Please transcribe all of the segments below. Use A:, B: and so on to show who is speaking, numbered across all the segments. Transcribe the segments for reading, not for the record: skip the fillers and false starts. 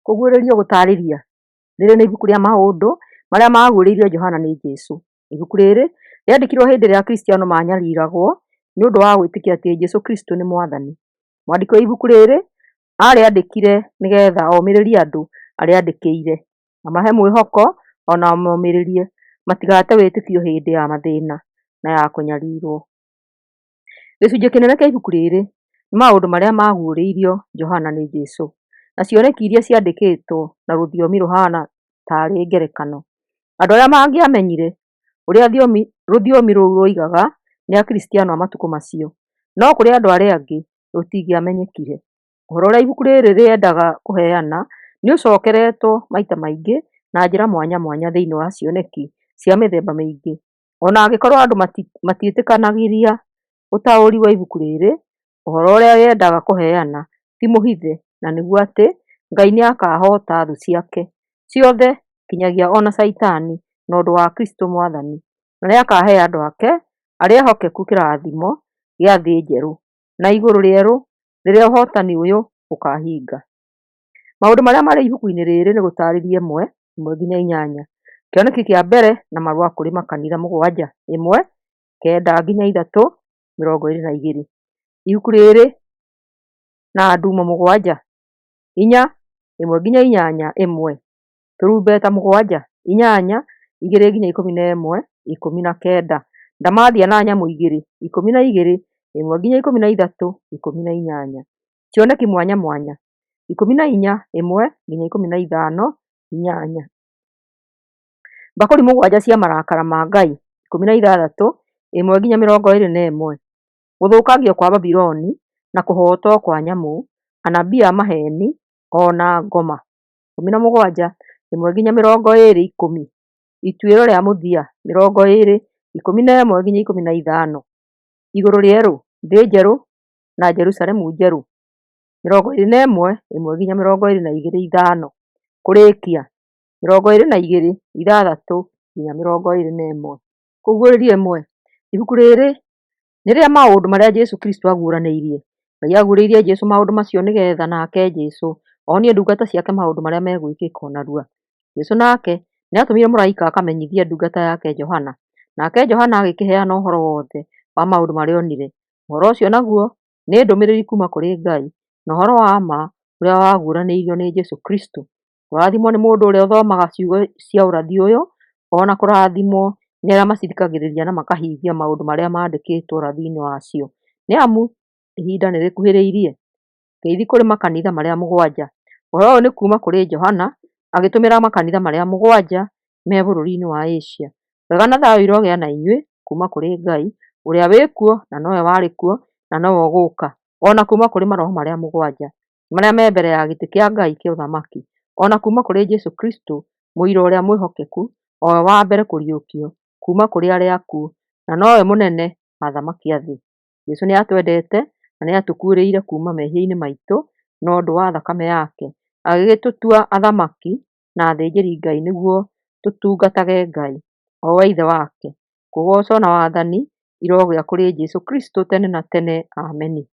A: Kũguũrĩrio gũtarĩria. Rĩrĩ nĩ ibuku rĩa maũndũ marĩa maguũrĩirio Johana nĩ Jesũ. Ibuku rĩrĩ rĩandĩkirwo hĩndĩ ĩrĩa Akristiano manyariiragwo nĩ ũndũ wa gwĩtĩkia atĩ Jesũ Kristo nĩ Mwathani. Mwandĩki wa ibuku rĩrĩ arĩandĩkire nĩgetha omĩrĩrie andũ arĩa andĩkĩire, amahe mwĩhoko ona amomĩrĩrie matigate wĩtĩkio hĩndĩ ya mathĩna na ya kũnyariirwo. Gĩcunjĩ kĩnene kĩa ibuku rĩrĩ nĩ maũndũ marĩa maguũrĩirio Johana nĩ Jesũ, na cioneki iria ciandĩkĩtwo na rũthiomi rũhana tarĩ ngerekano. Andũ arĩa mangĩamenyire ũrĩa rũthiomi rũu roigaga nĩ Akristiano a matukũ macio, no kũrĩ andũ arĩa angĩ rũtingĩamenyekire. Ũhoro ũrĩa ibuku rĩrĩ rĩendaga kũheana nĩ ũcokeretwo maita maingĩ na njĩra mwanya mwanya thĩinĩ wa cioneki cia mĩthemba mĩingĩ. Ona angĩkorwo andũ matiĩtĩkanagĩria ũtaũri wa ibuku rĩrĩ, ũhoro ũrĩa rĩendaga kũheana ti mũhithe, na nĩguo atĩ Ngai nĩakahota thũ ciake ciothe kinyagia ona Saitani na ũndũ wa Kristo Mwathani, na nĩakahe andũ ake arĩa ehokeku kĩrathimo gĩa thĩ njerũ na igũrũ rĩerũ rĩrĩa ũhotani ũyũ ũkahinga. Maũndũ marĩa marĩ ibuku-inĩ rĩrĩ nĩ gũtarĩria 1-8. Kĩoneki kĩa mbere na marũa kũrĩ makanitha 7, 1-9-3-22. Ibuku rĩrĩ na ndumo 7, 4, 1-8-1. Tũrumbeta 7, 8, 2-11, 19. Ndamathia na nyamũ 2, 12, 1-13, 18. Cioneki mwanya mwanya 14, 1-15, 8. Mbakũri 7 cia marakara ma Ngai 16, 1-21. Gũthũkangio kwa Babiloni na kũhotwo kwa nyamũ, anabii a maheni ona ngoma 17, 1-20. Ituĩro rĩa mũthia 20, 11-15. Igũrũ rĩerũ, thĩ njerũ na Jerusalemu njerũ 21, 1-22, 5. Kũrĩkia 22, 6-21. Kũguũrĩrio 1. Ibuku rĩrĩ nĩ rĩa maũndũ marĩa Jesũ Kristo aguũranĩirie. Ngai aguũrĩirie Jesũ maũndũ macio nĩgetha nake Jesũ onie ndungata ciake maũndũ marĩa megwĩkĩka narua. Jesũ nake nĩatũmire mũraika akamenyithie ndungata yake Johana, nake Johana agĩkĩheana ũhoro wothe wa maũndũ marĩa onire. Ũhoro ũcio naguo nĩ ndũmĩrĩri kuuma kũrĩ Ngai na ũhoro wa ma ũrĩa waguũranĩirio nĩ Jesũ Kristo. Kũrathimwo nĩ mũndũ ũrĩa ũthomaga ciugo cia ũrathi ũyũ, ona kũrathimwo nĩ arĩa macithikagĩrĩria na makahingia maũndũ marĩa mandĩkĩtwo ũrathi-inĩ wacio, nĩ amu ihinda nĩ rĩkuhĩrĩirie. Ngeithi kũrĩ makanitha marĩa 7. Ũhoro ũyũ nĩ kuuma kũrĩ Johana agĩtũmĩra makanitha marĩa 7 me bũrũri-inĩ wa Asia. Wega na thayũ irogĩa na inyuĩ kuuma kũrĩ Ngai ũrĩa wĩ kuo na nowe warĩ kuo na nowe ũgũũka, ona kuuma kũrĩ maroho marĩa 7 marĩa me mbere ya gĩtĩ kĩa Ngai kĩa ũthamaki, ona kuuma kũrĩ Jesũ Kristo mũira ũrĩa mwĩhokeku, o we wa mbere kũriũkio kuuma kũrĩ arĩa akuũ, na nowe mũnene wa athamaki a thĩ. Jesũ nĩatwendete na nĩatũkuĩrĩire kuuma mehia-inĩ maitũ na ũndũ wa thakame yake, agĩgĩtũtua athamaki na athĩnjĩri Ngai nĩguo tũtungatage Ngai, o we ithe wake. Kũgocwo na wathani irogĩa kũrĩ Jesũ Kristo tene na tene. Ameni.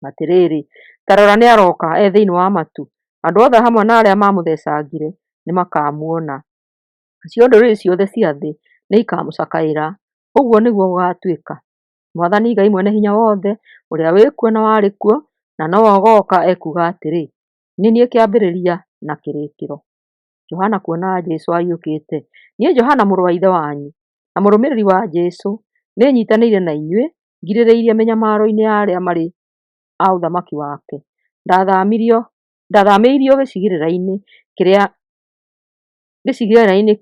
A: Atĩrĩrĩ, ta rora nĩaroka thĩinĩ wa matu, andũ othe hamwe na arĩa mamũthecangire nĩmakamuona, nacio ndũrĩrĩ ciothe cia thĩ nĩikamũcakaĩra. Ũguo nĩguo gũgatuĩka. Mwathani Ngai mwene hinya wothe ũrĩa wĩ kuo na warĩ kuo na nowe ũgooka ekuuga atĩrĩ, nĩ niĩ kĩambĩrĩria na kĩrĩkĩro. Johana kuona Jesũ ariũkĩte. Niĩ Johana mũrũ wa ithe wanyu na mũrũmĩrĩri wa Jesũ nĩnyitanĩire na inyuĩ ngirĩrĩirie mĩnyamaro-inĩ ya arĩa marĩ a ũthamaki wake. Ndathamĩirio gĩcigĩrĩra-inĩ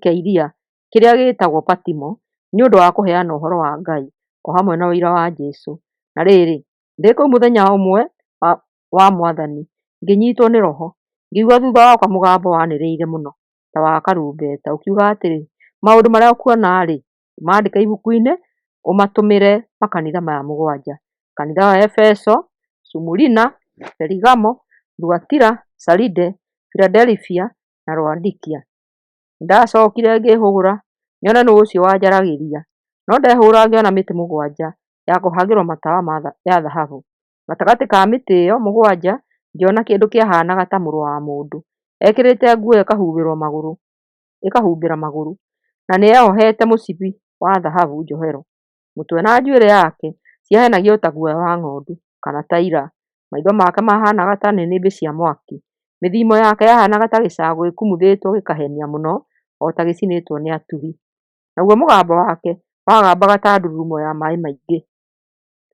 A: kĩa iria kĩrĩa gĩĩtagwo Patimo nĩ ũndũ wa kũheana ũhoro wa Ngai o hamwe na ũira wa Jesũ. Na rĩrĩ, ndĩ kũu mũthenya ũmwe wa Mwathani ngĩnyiitwo nĩ Roho, ngĩigua thutha wakwa mũgambo wanĩrĩire mũno ta wa karumbeta ũkiuga atĩrĩ, maũndũ marĩa ũkuona-rĩ, maandĩke ibuku-inĩ ũmatũmĩre makanitha maya 7: kanitha wa Efeso, Sumurina, Perigamo, Thuatira, Saride, Filadelifia na Laodikia. Ndacokire ngĩhũgũra nyone nũũ ũcio wanjaragĩria, no ndehũra ngĩona mĩtĩ 7 ya kũhangĩrwo matawa ya thahabu. Gatagatĩ ka mĩtĩ ĩyo 7 ngĩona kĩndũ kĩahanaga ta mũrũ wa mũndũ ekĩrĩte nguo ĩkahumbĩra magũrũ, na nĩeyohete mũcibi wa thahabu njohero. Mũtwe na njuĩrĩ yake ciahenagio ta guoya wa ng'ondu kana taira. Maitho make mahanaga ta nĩnĩmbĩ cia mwaki. Mĩthimo yake yahanaga ta gĩcango gĩkumuthĩtwo gĩkahenia mũno, o ta gĩcinĩtwo nĩ aturi. Naguo mũgambo wake wagambaga ta ndururumo ya maaĩ maingĩ.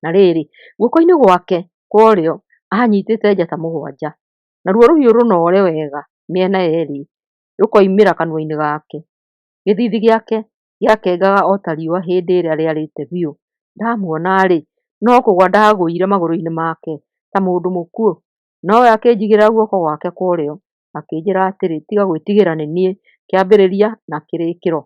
A: Na rĩrĩ, guoko-inĩ gwake kwa ũrĩo anyitĩte njata mũgwanja, naruo rũhiũ rũnore wega mĩena yerĩ rũkoimĩra kanua-inĩ gake. Gĩthithi gĩake gĩakengaga o ta riũa hĩndĩ ĩrĩa rĩarĩte biũ. Ndamuona-rĩ, no kũgũa ndagũire magũrũ-inĩ make ta mũndũ mũkuũ. Nowe akĩnjigĩrĩra guoko gwake kwa ũrĩo, akĩnjĩra atĩrĩ, tiga gwĩtigĩra nĩ niĩ, kĩambĩrĩria na kĩrĩkĩro.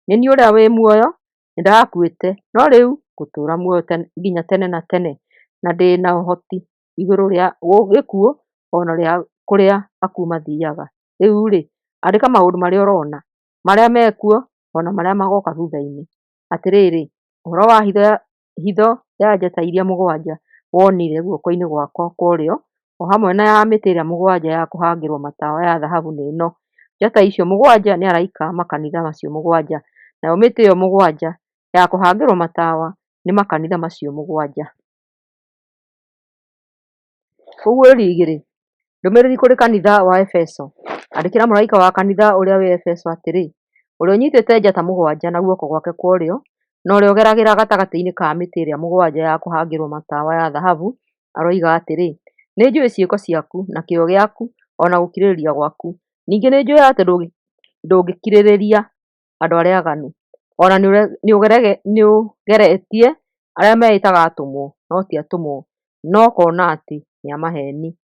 A: Nĩ niĩ ũrĩa wĩ muoyo, nĩndakuĩte, no rĩu ngũtũũra muoyo nginya tene na tene, na ndĩ na ũhoti igũrũ rĩa gĩkuũ ona rĩa kũrĩa akuũ mathiaga. Rĩu-rĩ, andĩka maũndũ marĩa ũrona, marĩa mekuo ona marĩa magoka thutha-inĩ. Atĩrĩrĩ, ũhoro wa hitho ya njata iria mũgwanja wonire guoko-inĩ gwakwa kwa ũrĩo, o hamwe na ya mĩtĩ ĩrĩa mũgwanja ya kũhangĩrwo matawa ya thahabu nĩ ĩno. Njata icio mũgwanja nĩ araika a makanitha macio mũgwanja, nayo mĩtĩ ĩyo mũgwanja ya kũhangĩrwo matawa nĩ makanitha macio mũgwanja. Ũguo rĩngĩ-rĩ, ndũmĩrĩri kũrĩ kanitha wa Efeso. Andĩkĩra mũraika wa kanitha ũrĩa wĩ Efeso atĩrĩ, ũrĩa ũnyitĩte njata mũgwanja na guoko gwake kwa ũrĩo, na ũrĩa ũgeragĩra gatagatĩ-inĩ ka mĩtĩ ĩrĩa mũgwanja ya kũhangĩrwo matawa ya thahabu, aroiga atĩrĩ, nĩnjũĩ ciĩko ciaku na kĩyo gĩaku ona gũkirĩrĩria gwaku. Ningĩ nĩnjũĩ atĩ ndũngĩkirĩrĩria andũ arĩa aganu, ona nĩũgeretie arĩa meĩtaga atũmwo no ti atũmwo, no ũkona atĩ nĩ a maheni.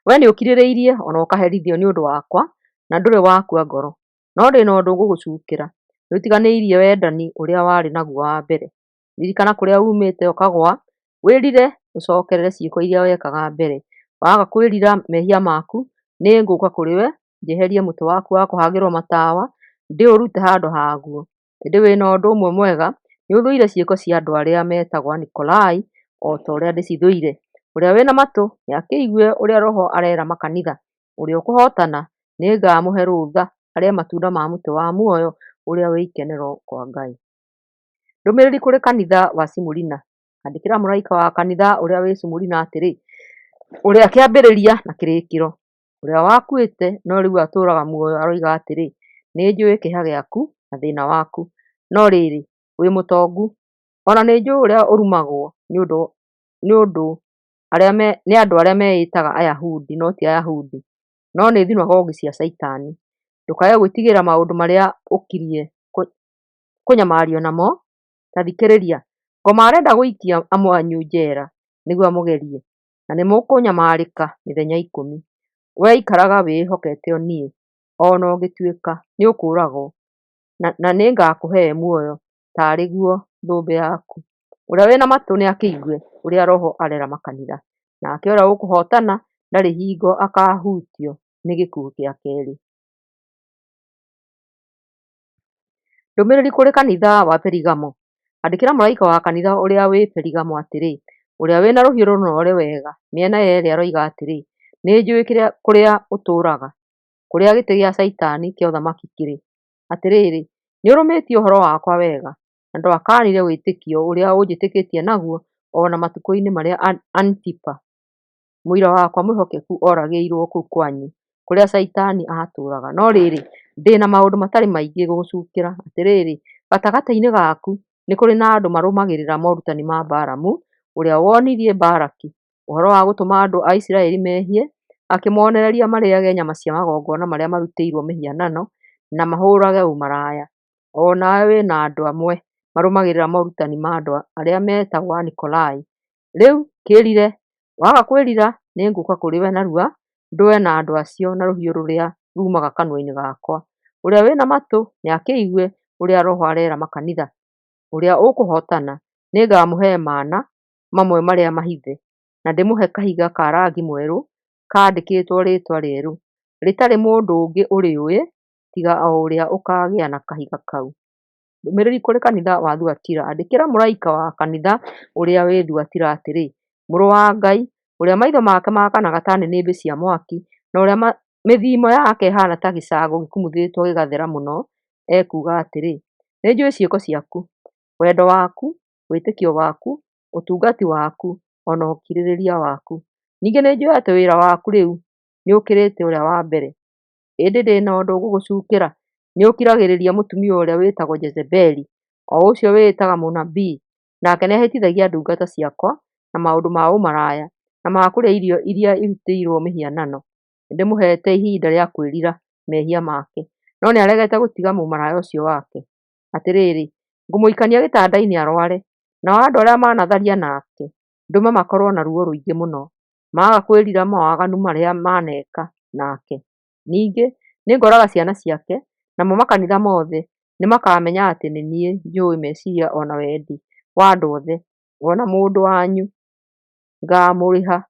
A: We nĩũkirĩrĩirie ona ũkaherithio nĩ ũndũ wakwa, na ndũrĩ wakua ngoro. No ndĩ na ũndũ ngũgũcukĩra, nĩũtiganĩirie wendani ũrĩa warĩ naguo wa mbere. Ririkana kũrĩa umĩte ũkagũa, wĩrire ũcokerere ciĩko iria wekaga mbere. Waga kwĩrira mehia maku, nĩngũka kũrĩ we, njeherie mũtĩ waku wa kũhangĩrwo matawa, ndĩũrute handũ haguo. Ĩndĩ wĩna ũndũ ũmwe mwega, nĩũthũire ciĩko cia andũ arĩa metagwo Anikolai, o ta ũrĩa ndĩcithũire. Ũrĩa wĩna matũ nĩakĩigue ũrĩa Roho arera makanitha. Ũrĩa ũkũhotana nĩngamũhe rũtha arĩe matunda ma mũtĩ wa muoyo ũrĩa wĩ ikenero kwa Ngai. Ndũmĩrĩri kũrĩ kanitha wa Simurina. Andĩkĩra mũraika wa kanitha ũrĩa wĩ Simurina atĩrĩ, ũrĩa kĩambĩrĩria na kĩrĩkĩro, ũrĩa wakuĩte no rĩu atũũraga muoyo, aroiga atĩrĩ, nĩnjũĩ kĩeha gĩaku na thĩna waku, no rĩrĩ wĩ mũtongu. Ona nĩnjũĩ ũrĩa ũrumagwo nĩ andũ arĩa meĩtaga Ayahudi no ti Ayahudi, no nĩ thinagogi cia Saitani. Ndũkae gwĩtigĩra maũndũ marĩa ũkirie kũnyamario namo. Ta thikĩrĩria, ngoma arenda gũikia amwe anyu njera nĩguo amũgerie, na nĩmũkũnyamarĩka mĩthenya 10. We ikaraga wĩhokete o niĩ, ona ũngĩtuĩka nĩũkũũragwo, na nĩngakũhe muoyo tarĩ guo thũmbĩ yaku. Ũrĩa wĩna matũ nĩakĩigue ũrĩa Roho arera makanitha, nake ũrĩa ũkũhotana ndarĩ hingo akahutio nĩ gĩkuũ gĩa kerĩ. Ndũmĩrĩri kũrĩ kanitha wa Perigamo. Andĩkĩra mũraika wa kanitha ũrĩa wĩ Perigamo atĩrĩ, ũrĩa wĩna rũhiũ rũnore wega mĩena yerĩ, aroiga atĩrĩ, nĩnjũĩ kũrĩa ũtũũraga, kũrĩa gĩtĩ gĩa Saitani kĩa ũthamaki kĩrĩ. Atĩrĩrĩ, nĩũrũmĩtie ũhoro wakwa wega, na ndwakanire wĩtĩkio ũrĩa ũnjĩtĩkĩtie naguo ona matukũ-inĩ marĩa Antipa mũira wakwa mwĩhokeku oragĩirwo kũu kwanyu, kũrĩa Saitani atũũraga. No rĩrĩ, ndĩ na maũndũ matarĩ maingĩ gũgũcukĩra. Atĩrĩrĩ, gatagatĩ-inĩ gaku nĩ kũrĩ na andũ marũmagĩrĩra morutani ma Balamu, ũrĩa wonirie Balaki ũhoro wa gũtũma andũ a Isiraeli mehie, akĩmonereria marĩage nyama cia magongona marĩa marutĩirwo mĩhianano na mahũũrage ũmaraya. O nawe wĩna andũ amwe marũmagĩrĩra morutani ma andũ arĩa metagwo Anikolai. Rĩu kĩrire, waga kwĩrira nĩngũka kũrĩ we narua, ndũe na andũ acio na rũhiũ rũrĩa rumaga kanua-inĩ gakwa. Ũrĩa wĩna matũ nĩakĩigue ũrĩa Roho arera makanitha. Ũrĩa ũkũhotana nĩngamũhe mana mamwe marĩa mahithe, na ndĩmũhe kahiga ka rangi mwerũ kandĩkĩtwo rĩtwa rĩerũ, rĩtarĩ mũndũ ũngĩ ũrĩũĩ tiga o ũrĩa ũkagĩa na kahiga kau. Ndũmĩrĩri kũrĩ kanitha wa Thuatira. Andĩkĩra mũraika wa kanitha ũrĩa wĩ Thuatira atĩrĩ, mũrũ wa Ngai, ũrĩa maitho make maakanaga ta nĩnĩmbĩ cia mwaki, na ũrĩa mĩthimo yake ĩhana ta gĩcango gĩkumuthĩtwo gĩgathera mũno, ekuga atĩrĩ, nĩnjũĩ ciĩko ciaku, wendo waku, wĩtĩkio waku, ũtungati waku, ona ũkirĩrĩria waku. Ningĩ nĩnjũĩ atĩ wĩra waku rĩu nĩũkĩrĩte ũrĩa wa mbere. Ĩndĩ ndĩ na ũndũ ngũgũcukĩra, nĩũkiragĩrĩria mũtumia ũrĩa wĩtagwo Jezebeli, o ũcio wĩĩtaga mũnabii, nake nĩahĩtithagia ndungata ciakwa na maũndũ ma ũmaraya na ma kũrĩa irio iria irutĩirwo mĩhianano. Nĩndĩmũheete ihinda rĩa kwĩrira mehia make, no nĩaregete gũtiga mũmaraya ũcio wake. Atĩrĩrĩ, ngũmũikania gĩtanda-inĩ arware, nao andũ arĩa manatharia nake ndũme makorwo na ruo rũingĩ mũno, maaga kwĩrira mawaganu marĩa maneka nake. Ningĩ nĩngoraga ciana ciake, namo makanitha mothe nĩmakamenya atĩ nĩ niĩ njũĩ meciria ona wendi wa andũ othe. Ona mũndũ wanyu ngamũrĩha,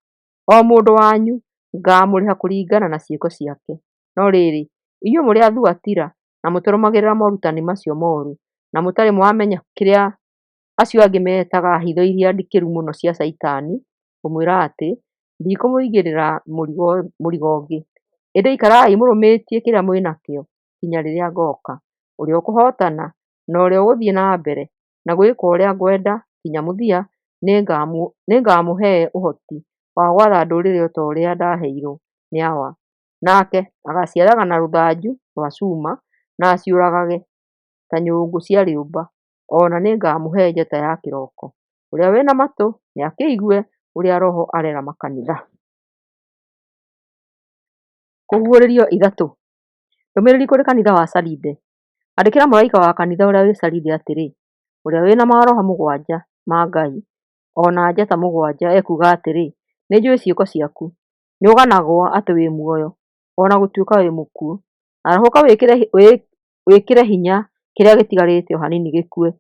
A: o mũndũ wanyu ngamũrĩha kũringana na ciĩko ciake. No rĩrĩ, inyuĩ mũrĩ a Thuatira na mũtũrũmagĩrĩra morutani macio moru, na mũtarĩ mwamenya kĩrĩa acio angĩ metaga hitho iria ndikĩru mũno cia Caitani, ngũmwĩra atĩ ndikũmũigĩrĩra mũrigo ũngĩ, ĩndĩ ikarai mũrũmĩtie kĩrĩa mwĩnakĩo nginya rĩrĩa ngoka. Ũrĩa ũkũhotana na ũrĩa ũgũthiĩ na mbere na gwĩka ũrĩa ngwenda nginya mũthia, nĩngamũhe ũhoti wa gwatha ndũrĩrĩ o ta ũrĩa ndaheirwo nĩ Awa. Nake agaciathaga na rũthanju rwa cuma na aciũragage ta nyũngũ cia rĩũmba. Ona nĩngamũhe njata ya kĩroko. Ũrĩa wĩna matũ nĩakĩigue ũrĩa Roho arera makanitha. Kũguũrĩrio ithatũ. Ndũmĩrĩri kũrĩ kanitha wa Saride. Andĩkĩra mũraika wa kanitha ũrĩa wĩ Saride atĩrĩ, ũrĩa wĩna maroho mũgwanja ma Ngai, ona njata mũgwanja, ekuga atĩrĩ, nĩnjũĩ ciĩko ciaku, nĩũganagwo atĩ wĩ muoyo, ona gũtuĩka wĩ mũkuũ. Arahũka wĩkĩre hinya kĩrĩa gĩtigarĩte o hanini gĩkue,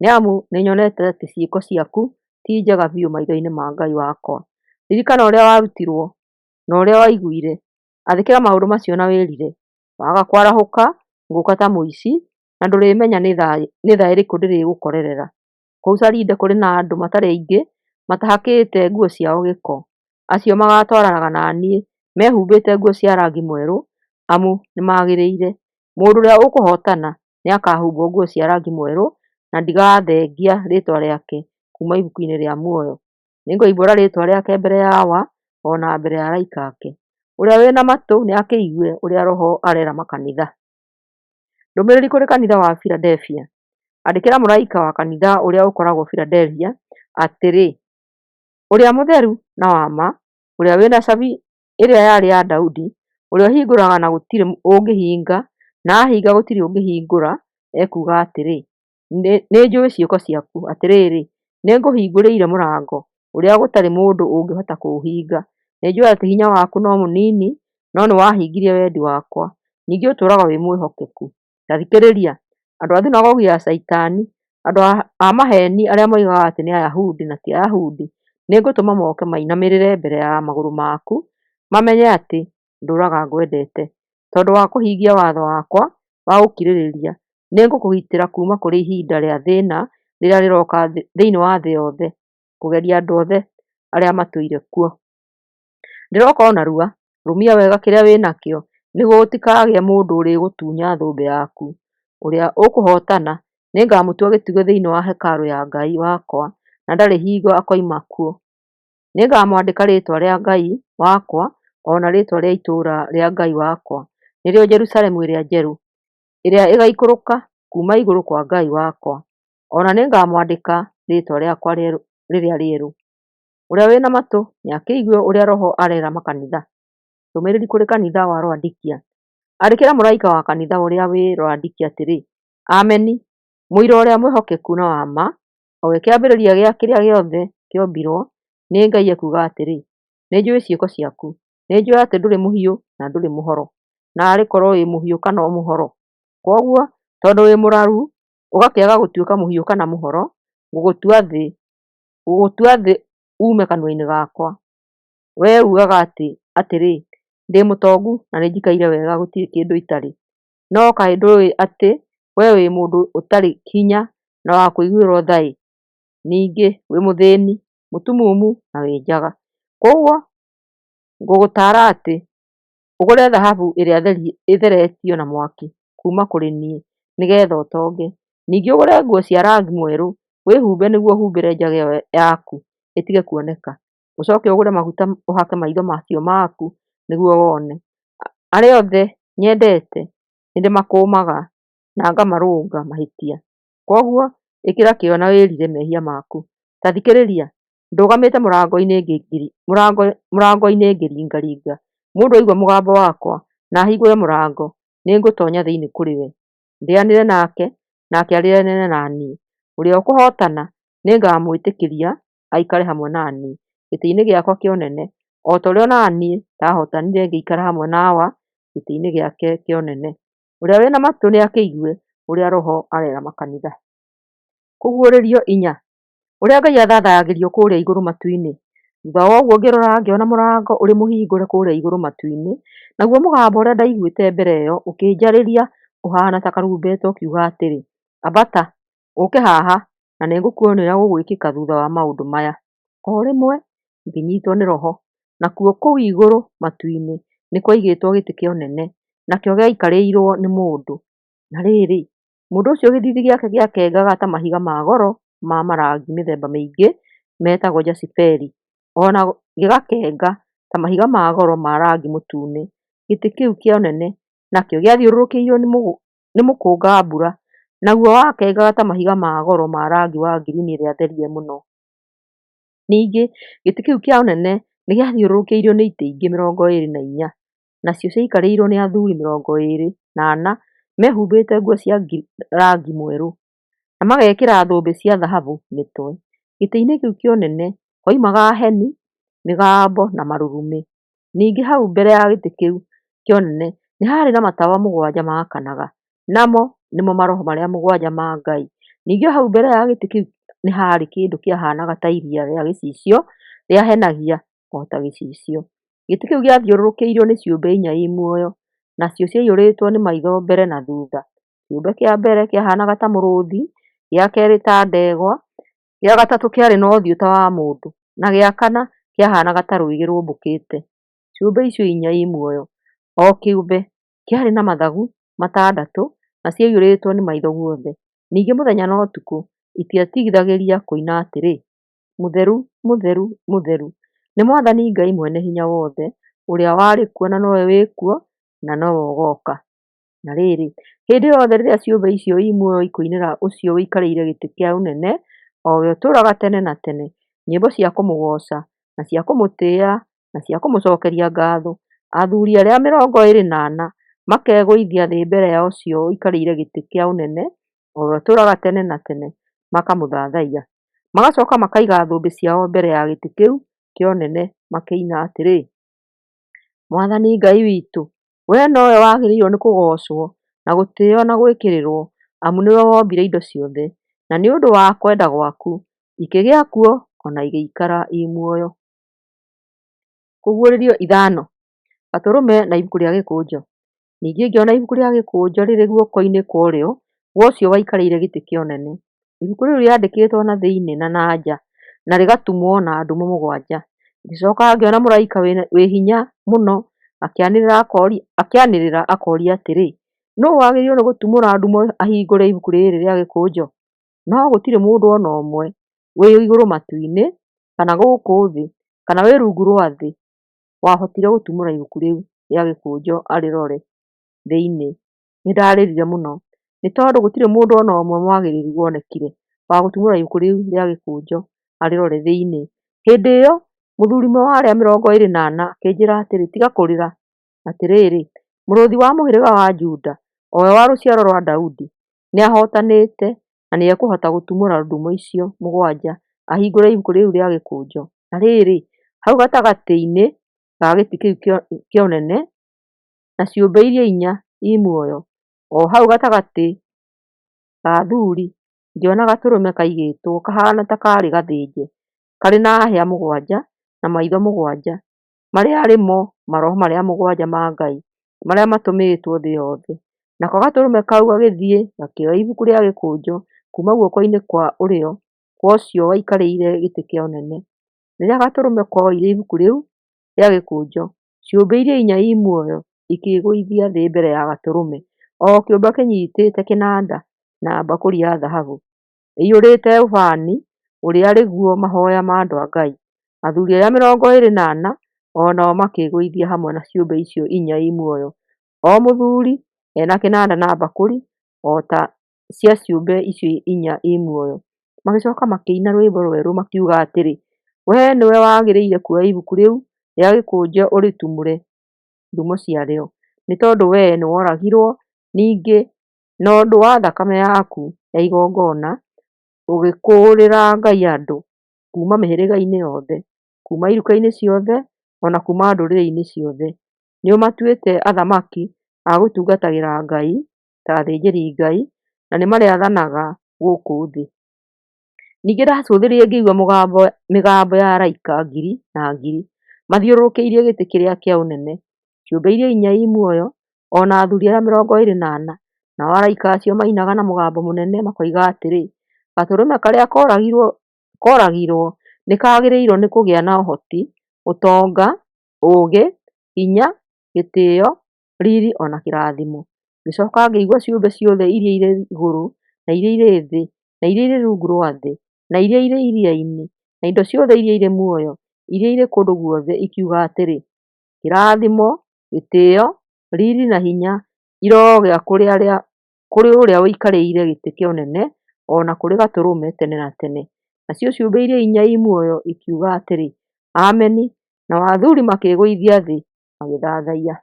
A: nĩamu nĩnyonete atĩ ciĩko ciaku ti njega biũ maitho-inĩ ma Ngai wakwa. Ririkana ũrĩa warutirwo na ũrĩa waiguire, athĩkĩra maũndũ macio na wĩrire. Waga kwarahũka, ngũũka ta mũici, na ndũrĩmenya nĩ thaa ĩrĩkũ ndĩrĩgũkorerera. Kũu Saride kũrĩ na andũ matarĩ aingĩ matahakĩte nguo ciao gĩko. Acio magatwaranaga na niĩ mehumbĩte nguo cia rangi mwerũ, amu nĩmagĩrĩire. Mũndũ ũrĩa ũkũhotana nĩakahumbwo nguo cia rangi mwerũ, na ndigathengia rĩĩtwa rĩake kuma ibuku-inĩ rĩa muoyo. Nĩngũimbũra rĩĩtwa rĩake mbere ya Awa ona mbere ya araika ake. Ũrĩa wĩna matũ nĩakĩigue ũrĩa Roho arera makanitha. Ndũmĩrĩri kũrĩ kanitha wa Philadelphia. Andĩkĩra mũraika wa kanitha ũrĩa ũkoragwo Philadelphia atĩrĩ, ũrĩa mũtheru na wa ma, ũrĩa wĩna cabi ĩrĩa yarĩ ya Daudi, ũrĩa ũhingũraga na gũtirĩ ũngĩhinga, na ahinga gũtirĩ ũngĩhingũra, ekuga atĩrĩ, nĩnjũĩ ciĩko ciaku. Atĩrĩrĩ, nĩngũhingũrĩire mũrango ũrĩa gũtarĩ mũndũ ũngĩhota kũũhinga. Nĩnjũĩ atĩ hinya waku no mũnini, no nĩwahingirie wendi wakwa. Ningĩ ũtũũraga wĩ mwĩhokeku. Ta thikĩrĩria, andũ a thunagogi ya Caitani, andũ a maheni arĩa moigaga atĩ nĩ Ayahudi na ti Ayahudi, nĩngũtũma moke mainamĩrĩre mbere ya magũrũ maku, mamenye atĩ ndũũraga ngwendete. Tondũ wa kũhingia watho wakwa wa gũkirĩrĩria, nĩngũkũgitĩra kuma kũrĩ ihinda rĩa thĩĩna rĩrĩa rĩroka thĩinĩ wa thĩ yothe, kũgeria andũ othe arĩa matũire kuo. Ndĩroka o narua, rũmia wega kĩrĩa wĩnakĩo, nĩguo gũtikagĩe mũndũ ũrĩgũtunya thũmbĩ yaku. Ũrĩa ũkũhotana nĩngamũtua gĩtugĩ thĩinĩ wa hekarũ ya Ngai wakwa, na ndarĩ hingo akoima kuo. Nĩngamwandĩka rĩĩtwa rĩa Ngai wakwa, ona rĩĩtwa rĩa itũũra rĩa Ngai wakwa, nĩrĩo Jerusalemu ĩrĩa njerũ, ĩrĩa ĩgaikũrũka kuma igũrũ kwa Ngai wakwa. Ona nĩngamwandĩka rĩĩtwa rĩakwa rĩrĩa rĩerũ. Ũrĩa wĩna matũ nĩakĩigue ũrĩa Roho arera makanitha. Ndũmĩrĩri kũrĩ kanitha wa Laodikia. Andĩkĩra mũraika wa kanitha ũrĩa wĩ Laodikia atĩrĩ, Ameni, mũira ũrĩa mwĩhokeku na wa ma, o we kĩambĩrĩria gĩa kĩrĩa gĩothe kĩombirwo, nĩ Ngai ekuga atĩrĩ, nĩnjũĩ ciĩko ciaku, nĩnjũĩ atĩ ndũrĩ mũhiũ na ndũrĩ mũhoro. Narĩ korwo wĩ mũhiũ kana mũhoro. Koguo, tondũ wĩ mũraru, ũgakĩaga gũtuĩka mũhiũ kana mũhoro, ngũgũtua thĩ ume kanua-inĩ gakwa. Wee ugaga atĩrĩ, ndĩ mũtongu na nĩnjikaire wega gũtirĩ kĩndũ itarĩ. No kaĩ ndũĩ atĩ wee wĩ mũndũ ũtarĩ hinya na wa kũiguĩrwo tha? Ningĩ wĩ mũthĩni, mũtumumu na wĩ njaga. Koguo ngũgũtaara atĩ ũgũre thahabu ĩrĩa ĩtheretio na mwaki kuma kũrĩ niĩ nĩgetha ũtonge. Ningĩ ũgũre nguo cia rangi mwerũ wĩhumbe nĩguo ũhumbĩre njaga ĩyo yaku ĩtige kuoneka. Ũcoke ũgũre maguta ũhake maitho macio maku nĩguo wone. Arĩa othe nyendete nĩndĩmakũmaga na ngamarũnga mahĩtia. Koguo ĩkĩra kĩyo na wĩrire mehia maku. Ta thikĩrĩria, ndũgamĩte mũrango-inĩ ngĩringaringa. Mũndũ aigua mũgambo wakwa na ahingũre mũrango nĩngũtonya thĩinĩ kũrĩ we, ndĩanĩre nake, nake arĩanĩre na niĩ. Ũrĩa ũkũhotana nĩngamwĩtĩkĩria aikare hamwe na niĩ gĩtĩ-inĩ gĩakwa kĩa ũnene, o ta ũrĩa ona niĩ ndahotanire ngĩikara hamwe na Hawa gĩtĩ-inĩ gĩake kĩa ũnene. Ũrĩa wĩna matũ nĩakĩigue ũrĩa Roho arera makanitha. Kũguũrĩrio 4. Ũrĩa Ngai athathayagĩrio kũrĩa igũrũ matu-inĩ. Thutha wa ũguo ngĩrora ngĩona mũrango ũrĩ mũhingũre kũrĩa igũrũ matu-inĩ, naguo mũgambo ũrĩa ndaiguĩte mbere ĩyo ũkĩnjarĩria ũhana ta karumbeta ũkiuga atĩrĩ, ambata ũke haha na nĩngũkuonia ũrĩa gũgwĩkĩka thutha wa maũndũ maya. O rĩmwe ngĩnyitwo nĩ Roho, nakuo kũu igũrũ matu-inĩ nĩ kwaigĩtwo gĩtĩ kĩa ũnene, nakĩo gĩaikarĩirwo nĩ mũndũ. Na rĩrĩ, mũndũ ũcio gĩthithi gĩake gĩakengaga ta mahiga ma goro ma marangi mĩthemba mĩingĩ metagwo njaciberi, ona gĩgakenga ta mahiga ma goro ma rangi mũtune. Gĩtĩ kĩu kĩa ũnene nakĩo gĩathiũrũrũkĩirio nĩ mũkũnga-mbura, naguo wakengaga ta mahiga ma goro ma rangi wa ngirini ĩrĩa therie mũno. Ningĩ gĩtĩ kĩu kĩa ũnene nĩgĩathiũrũrũkĩirio nĩ itĩ ingĩ 24, nacio ciaikarĩirwo nĩ athuri 24 mehumbĩte nguo cia rangi mwerũ na magekĩra thũmbĩ cia thahabu mĩtwe. Gĩtĩ-inĩ kĩu kĩa ũnene koimaga heni, mĩgambo na marurumĩ. Ningĩ hau mbere ya gĩtĩ kĩu kĩa ũnene nĩ harĩ na matawa 7 maakanaga, namo nĩmo maroho marĩa 7 ma Ngai. Ningĩ hau mbere ya gĩtĩ kĩu nĩ harĩ kĩndũ kĩahanaga ta iria rĩa gĩcicio rĩahenagia o ta gĩcicio. Gĩtĩ kĩu gĩathiũrũrũkĩirio nĩ ciũmbe 4 i muoyo, nacio ciaiyũrĩtwo nĩ maitho mbere na thutha. Kĩũmbe kĩa mbere kĩahanaga ta mũrũũthi, gĩa kerĩ ta ndegwa, gĩa gatatũ kĩarĩ na ũthiũ ta wa mũndũ, na gĩa kana kĩahanaga ta rũũĩ rũmbũkĩte. Ciũmbe icio 4 i muoyo, o kĩũmbe kĩarĩ na mathagu 6 na ciaiyũrĩtwo nĩ maitho guothe. Ningĩ mũthenya na ũtukũ itiatigithagĩria kũina atĩrĩ, mũtheru, mũtheru, mũtheru nĩ Mwathani Ngai Mwene-Hinya-Wothe, ũrĩa warĩ kuo na nowe wĩkuo na nowe ũgooka. Na rĩrĩ, hĩndĩ yothe rĩrĩa ciũmbe icio i muoyo ikũinĩra ũcio ũikarĩire gĩtĩ kĩa ũnene, o we ũtũũraga tene na tene, nyĩmbo cia kũmũgooca na cia kũmũtĩĩa na cia kũmũcokeria ngaatho, athuri arĩa 24 makegũithia thĩ mbere ya ũcio ũikarĩire gĩtĩ kĩa ũnene, o we ũtũũraga tene na tene, makamũthathaiya. Magacoka makaiga thũmbĩ ciao mbere ya gĩtĩ kĩu kĩa ũnene makĩina atĩrĩ, Mwathani Ngai witũ, wee nowe wagĩrĩirwo nĩ kũgoocwo na gũtĩĩo na gwĩkĩrĩrwo, amu nĩwe wombire indo ciothe, na nĩ ũndũ wa kwenda gwaku ikĩgĩa kuo ona igĩikara i muoyo. Kũguũrĩrio 5. Gatũrũme na ibuku rĩa gĩkũnjo. Ningĩ ngĩona ibuku rĩa gĩkũnjo rĩrĩ guoko-inĩ kwa ũrĩo gwa ũcio waikarĩire gĩtĩ kĩa ũnene. Ibuku rĩu rĩandĩkĩtwo na thĩinĩ na nja na rĩgatumwo na ndũmũ 7. Ngĩcoka ngĩona mũraika wĩ hinya mũno akĩanĩrĩra akoria atĩrĩ, nũũ wagĩrĩirwo nĩ gũtumũra ndumũ ahingũre ibuku rĩrĩ rĩa gĩkũnjo? No gũtirĩ mũndũ o na ũmwe wĩ igũrũ matu-inĩ, kana gũkũ thĩ, kana wĩ rungu rwa thĩ wahotire gũtumũra ibuku rĩu rĩa gĩkũnjo arĩrore thĩinĩ. Nĩndarĩrire mũno nĩ tondũ gũtirĩ mũndũ o na ũmwe mwagĩrĩru wonekire wa gũtumũra ibuku rĩu rĩa gĩkũnjo arĩrore thĩinĩ. Hĩndĩ ĩyo mũthuri-we wa arĩa 24 akĩnjĩra atĩrĩ, tiga kũrĩra, atĩrĩrĩ, mũrũũthi wa mũhĩrĩga wa Juda, o we wa rũciaro rwa Daudi, nĩahotanĩte na nĩekũhota gũtumũra ndumũ icio 7 ahingũre ibuku rĩu rĩa gĩkũnjo. Na rĩrĩ, hau gatagatĩ-inĩ ga gĩtĩ kĩu kĩa ũnene na ciũmbe iria 4 i muoyo, o hau gatagatĩ ga athuri, ngĩona gatũrũme kaigĩtwo kahana ta karĩ gathĩnje, karĩ na hĩa 7 na maitho 7, marĩa arĩ mo maroho marĩa 7 ma Ngai marĩa matũmĩtwo thĩ yothe. Nako gatũrũme kau gagĩthiĩ gakĩoya ibuku rĩa gĩkũnjo kuma guoko-inĩ kwa ũrĩo kwa ũcio waikarĩire gĩtĩ kĩa ũnene. Rĩrĩa gatũrũme koire ibuku rĩu rĩa gĩkũnjo, ciũmbe iria 4 i muoyo ikĩĩgũithia thĩ mbere ya Gatũrũme, o kĩũmbe kĩnyitĩte kĩnanda na mbakũri ya thahabu ĩiyũrĩte ũbani ũrĩa arĩguo mahoya ma andũ a Ngai. Athuri arĩa 24 o nao makĩĩgũithia hamwe na ciũmbe icio inya i muoyo, o mũthuri ena kĩnanda na mbakũri o ta cia ciũmbe icio inya i muoyo. Magĩcoka makĩina rwĩmbo rwerũ makiuga atĩrĩ, "Wee nĩwe wagĩrĩire kuoya ibuku rĩu rĩa gĩkũnjo ũrĩtumũre thumo ciarĩo, nĩ tondũ wee nĩworagirwo, ningĩ na ũndũ wa thakame yaku ya igongona ũgĩkũũrĩra Ngai andũ kuuma mĩhĩrĩga-inĩ yothe, kuuma iruka-inĩ ciothe, o na kuuma ndũrĩrĩ-inĩ ciothe. Nĩũmatuĩte athamaki a gũtungatagĩra Ngai ta athĩnjĩri-Ngai, na nĩmarĩathanaga gũkũ thĩ." Ningĩ ndacũthĩrĩirie ngĩigua mĩgambo ya araika ngiri na ngiri mathiũrũrũkĩirie gĩtĩ kĩrĩa kĩa ũnene, ciũmbe iria inya i muoyo, o na athuri arĩa 24. Nao araika acio mainaga na mũgambo mũnene makoiga atĩrĩ, "Gatũrũme karĩa kooragirwo nĩ kagĩrĩirwo nĩ kũgĩa na ũhoti, ũtonga, ũũgĩ, hinya, gĩtĩĩo, riiri o na kĩrathimo." Ngĩcooka ngĩigua ciũmbe ciothe iria irĩ igũrũ na iria irĩ thĩ na iria irĩ rungu rwa thĩ na iria irĩ iria-inĩ na indo ciothe iria irĩ muoyo iria irĩ kũndũ guothe ikiuga atĩrĩ, "Kĩrathimo, gĩtĩĩo, riiri na hinya irogĩa kũrĩ ũrĩa ũikarĩire gĩtĩ kĩa ũnene o na kũrĩ Gatũrũme tene na tene." Nacio ciũmbe iria inya i muoyo ikiuga atĩrĩ, "Ameni," nao athuuri makĩĩgũithia thĩ magĩthathaiya.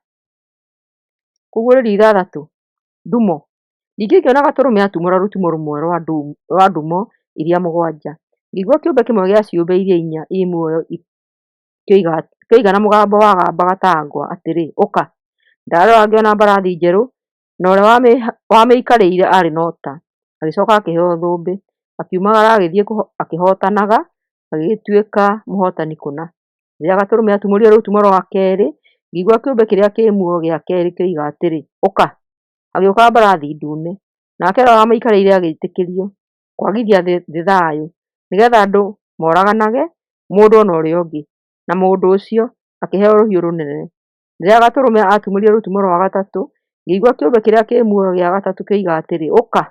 A: Kũguũrĩrio 6. Ndumo. Ningĩ ngĩona Gatũrũme atumũra rũtumo rũmwe rwa ndumo iria 7. Ngĩigua kĩũmbe kĩmwe gĩa ciũmbe iria inya i muoyo kĩoiga na mũgambo wagambaga ta ngwa atĩrĩ, "Ũka!" Ndarora ngĩona mbarathi njerũ, na ũrĩa wamĩikarĩire aarĩ na ũta. Agĩcooka akĩheo thũmbĩ, akiumagara agĩthiĩ akĩhootanaga, agĩgĩtuĩka mũhootani kũna. Rĩrĩa Gatũrũme atumũrire rũtumo rwa keerĩ, ngĩigua kĩũmbe kĩrĩa kĩ muoyo gĩa keerĩ kĩoiga atĩrĩ, "Ũka!" Hagĩũka mbarathi ndune, nake ũrĩa wamĩikarĩire agĩĩtĩkĩrio kwagithia thĩ thayũ, nĩgeetha andũ moraganage mũndũ o na ũrĩa ũngĩ, na mũndũ ũcio akĩheo rũhiũ rũnene. Rĩrĩa Gatũrũme atumũrire rũtumo rwa gatatũ, ngĩigua kĩũmbe kĩrĩa kĩ muoyo gĩa gatatũ kĩoiga atĩrĩ, "Ũka!"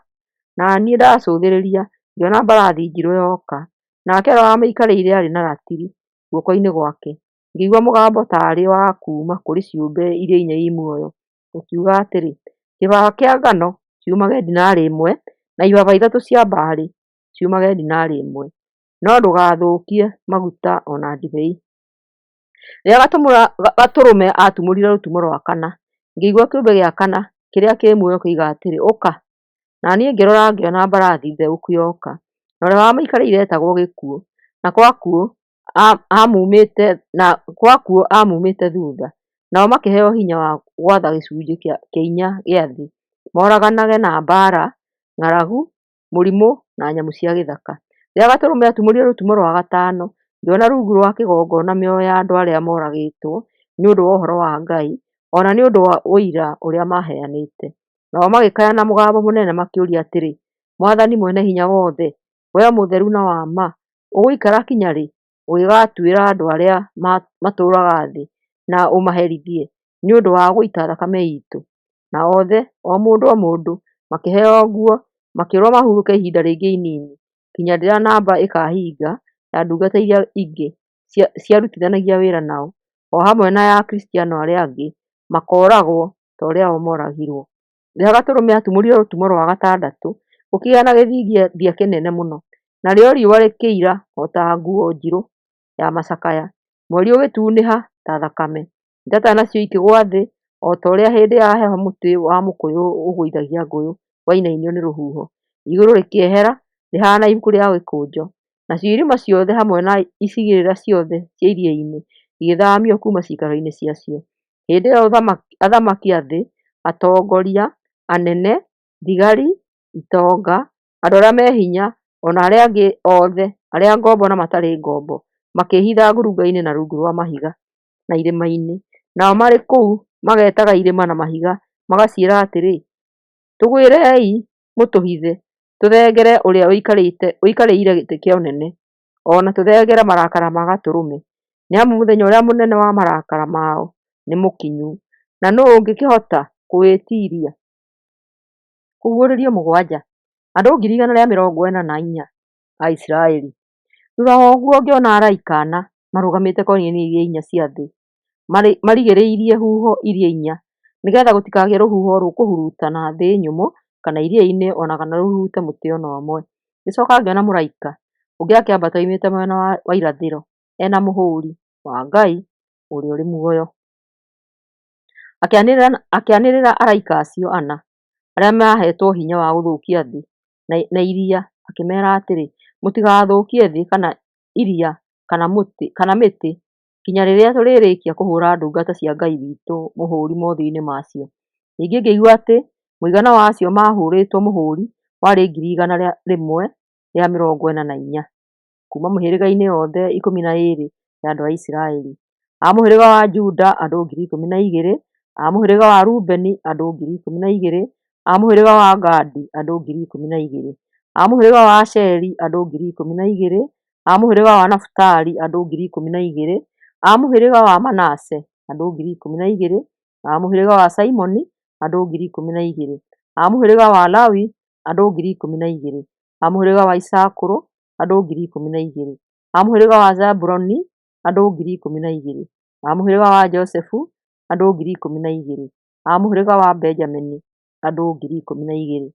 A: Na niĩ ndacũthĩrĩria ngĩona mbarathi njirũ yoka, nake ũrĩa wamĩikarĩire arĩ na ratiri guoko-inĩ gwake. Ngĩigua mũgambo taarĩ wa kuuma kũrĩ ciũmbe iria inya i muoyo, ũkiuga atĩrĩ, "Kĩbaba kĩa ngano kiumage dinari 1 na ibaba 3 cia barlĩ ciumage dinari 1, no ndũgathũkie maguta o na ndibei." Rĩrĩa Gatũrũme atumũrire rũtumo rwa kana, ngĩigua kĩũmbe gĩa kana kĩrĩa kĩ muoyo kĩoiga atĩrĩ, "Ũka!" Na niĩ ngĩrora ngĩona mbarathi theũku yoka, na ũrĩa wamĩikarĩire etagwo Gĩkuũ, na kwa kuo amumĩte thuutha. Nao makĩheo hinya wa gwatha gĩcunjĩ kĩa 4 gĩa thĩ, moraganage na mbaara, ng'aragu, mũrimũ na nyamũ cia gĩthaka. Rĩrĩa Gatũrũme atumũrire rũtumo rwa gatano, ngĩona rungu rwa kĩgongona mĩoyo ya andũ arĩa moragĩtwo nĩ ũndũ wa ũhoro wa Ngai, o na nĩ ũndũ wa ũira ũrĩa maheanĩte. Nao magĩkaya na mũgambo mũnene makĩũria atĩrĩ, "Mwathani Mwene-Hinya-Wothe, wee mũtheru na wa ma, ũgũikara kinya rĩ, ũgĩgatuĩra andũ arĩa matũũraga thĩ na ũmaherithie nĩ ũndũ wa gũita thakame iitũ?" Na othe, o mũndũ makĩheo nguo, makĩũrwo mahurũke ihinda rĩngĩ inini, nginya rĩrĩa namba ĩkahinga ya ndungata iria ingĩ ciarutithanagia wĩra nao, o hamwe na ya akristiano arĩa angĩ, makooragwo ta ũrĩa o mooragirwo. Rĩrĩa Gatũrũme atumũrire rũtumo rwa gatandatũ, gũkĩgĩa na gĩthingithia kĩnene mũno, narĩo riũa rĩkĩira o ta nguo njirũ ya macakaya, mweri ũgĩtunĩha ta thakame, njata nacio ikĩgũa thĩ o ta ũrĩa hĩndĩ ya heho mũtĩ wa mũkũyũ ũgũithagia ngũyũ wainainio nĩ rũhuho. Igũrũ rĩkĩehera rĩhaana ibuku rĩa gĩkũnjo, nacio irĩma ciothe hamwe na icigĩrĩra ciothe cia iria-inĩ igĩthaamio kuuma ciikaro-inĩ ciacio. Hĩndĩ ĩyo athamaki a thĩ, atongoria, anene, thigari, itonga, andũ arĩa me hinya, o na arĩa angĩ othe, arĩa ngombo na matarĩ ngombo, makĩĩhitha ngurunga-inĩ na rungu rwa mahiga na irĩma-inĩ. Nao marĩ kũu magetaga irĩma na mahiga, magaciĩra atĩrĩ, "Tũgwĩrei mũtũhithe, tũthengerere ũrĩa ũikarĩire gĩtĩ kĩa ũnene, o na tũthengere marakara ma Gatũrũme, nĩamu mũthenya ũrĩa mũnene wa marakara mao nĩ mũkinyu, na nũ ũngĩkĩhota kũwĩtiria? Kũguũrĩrio mũgwanja. Andũ 144,000 a Isiraeli. Thutha wa ũguo ngĩona araika ana marũgamĩte koine-inĩ iria inya cia thĩ, marigĩrĩirie huho iria inya, nĩgetha gũtikagĩe rũhuho rũkũhurutana thĩ nyũmũ kana iria-inĩ ona kana rũhurute mũtĩ ona ũmwe. Ngĩcoka ngĩona mũraika ũngĩ akĩambata oimĩte mwena wa irathĩro, ena mũhũri wa Ngai ũrĩa ũrĩ muoyo. Akĩanĩrĩra araika acio ana arĩa mahetwo hinya wa gũthũkia thĩ na iria, akĩmera atĩrĩ, mũtigathũkie thĩ kana iria kana mĩtĩ kinya rĩrĩa tũrĩrĩkia kũhũra ndungata cia Ngai witũ mũhũri mothiũ-inĩ macio. Ningĩ ngĩigua atĩ mũigana wa acio mahũrĩtwo mũhũri warĩ 144,000 kuma mĩhĩrĩga-inĩ yothe 12 ya andũ a Isiraeli. A mũhĩrĩga wa Juda andũ 12,000, a mũhĩrĩga wa Rubeni andũ 12,000, a mũhĩrĩga wa Gadi andũ 12,000, a mũhĩrĩga wa Asheri andũ 12,000, a mũhĩrĩga wa Nafutali andũ 12,000, a mũhĩrĩga wa Manase andũ 12,000, a mũhĩrĩga wa Simoni andũ 12,000, a mũhĩrĩga wa Lawi andũ 12,000, a mũhĩrĩga wa Isakũrũ andũ 12,000, a mũhĩrĩga wa Zabuloni andũ 12,000, a mũhĩrĩga wa Josefu andũ 12,000, a mũhĩrĩga wa Benjamini andũ 12,000.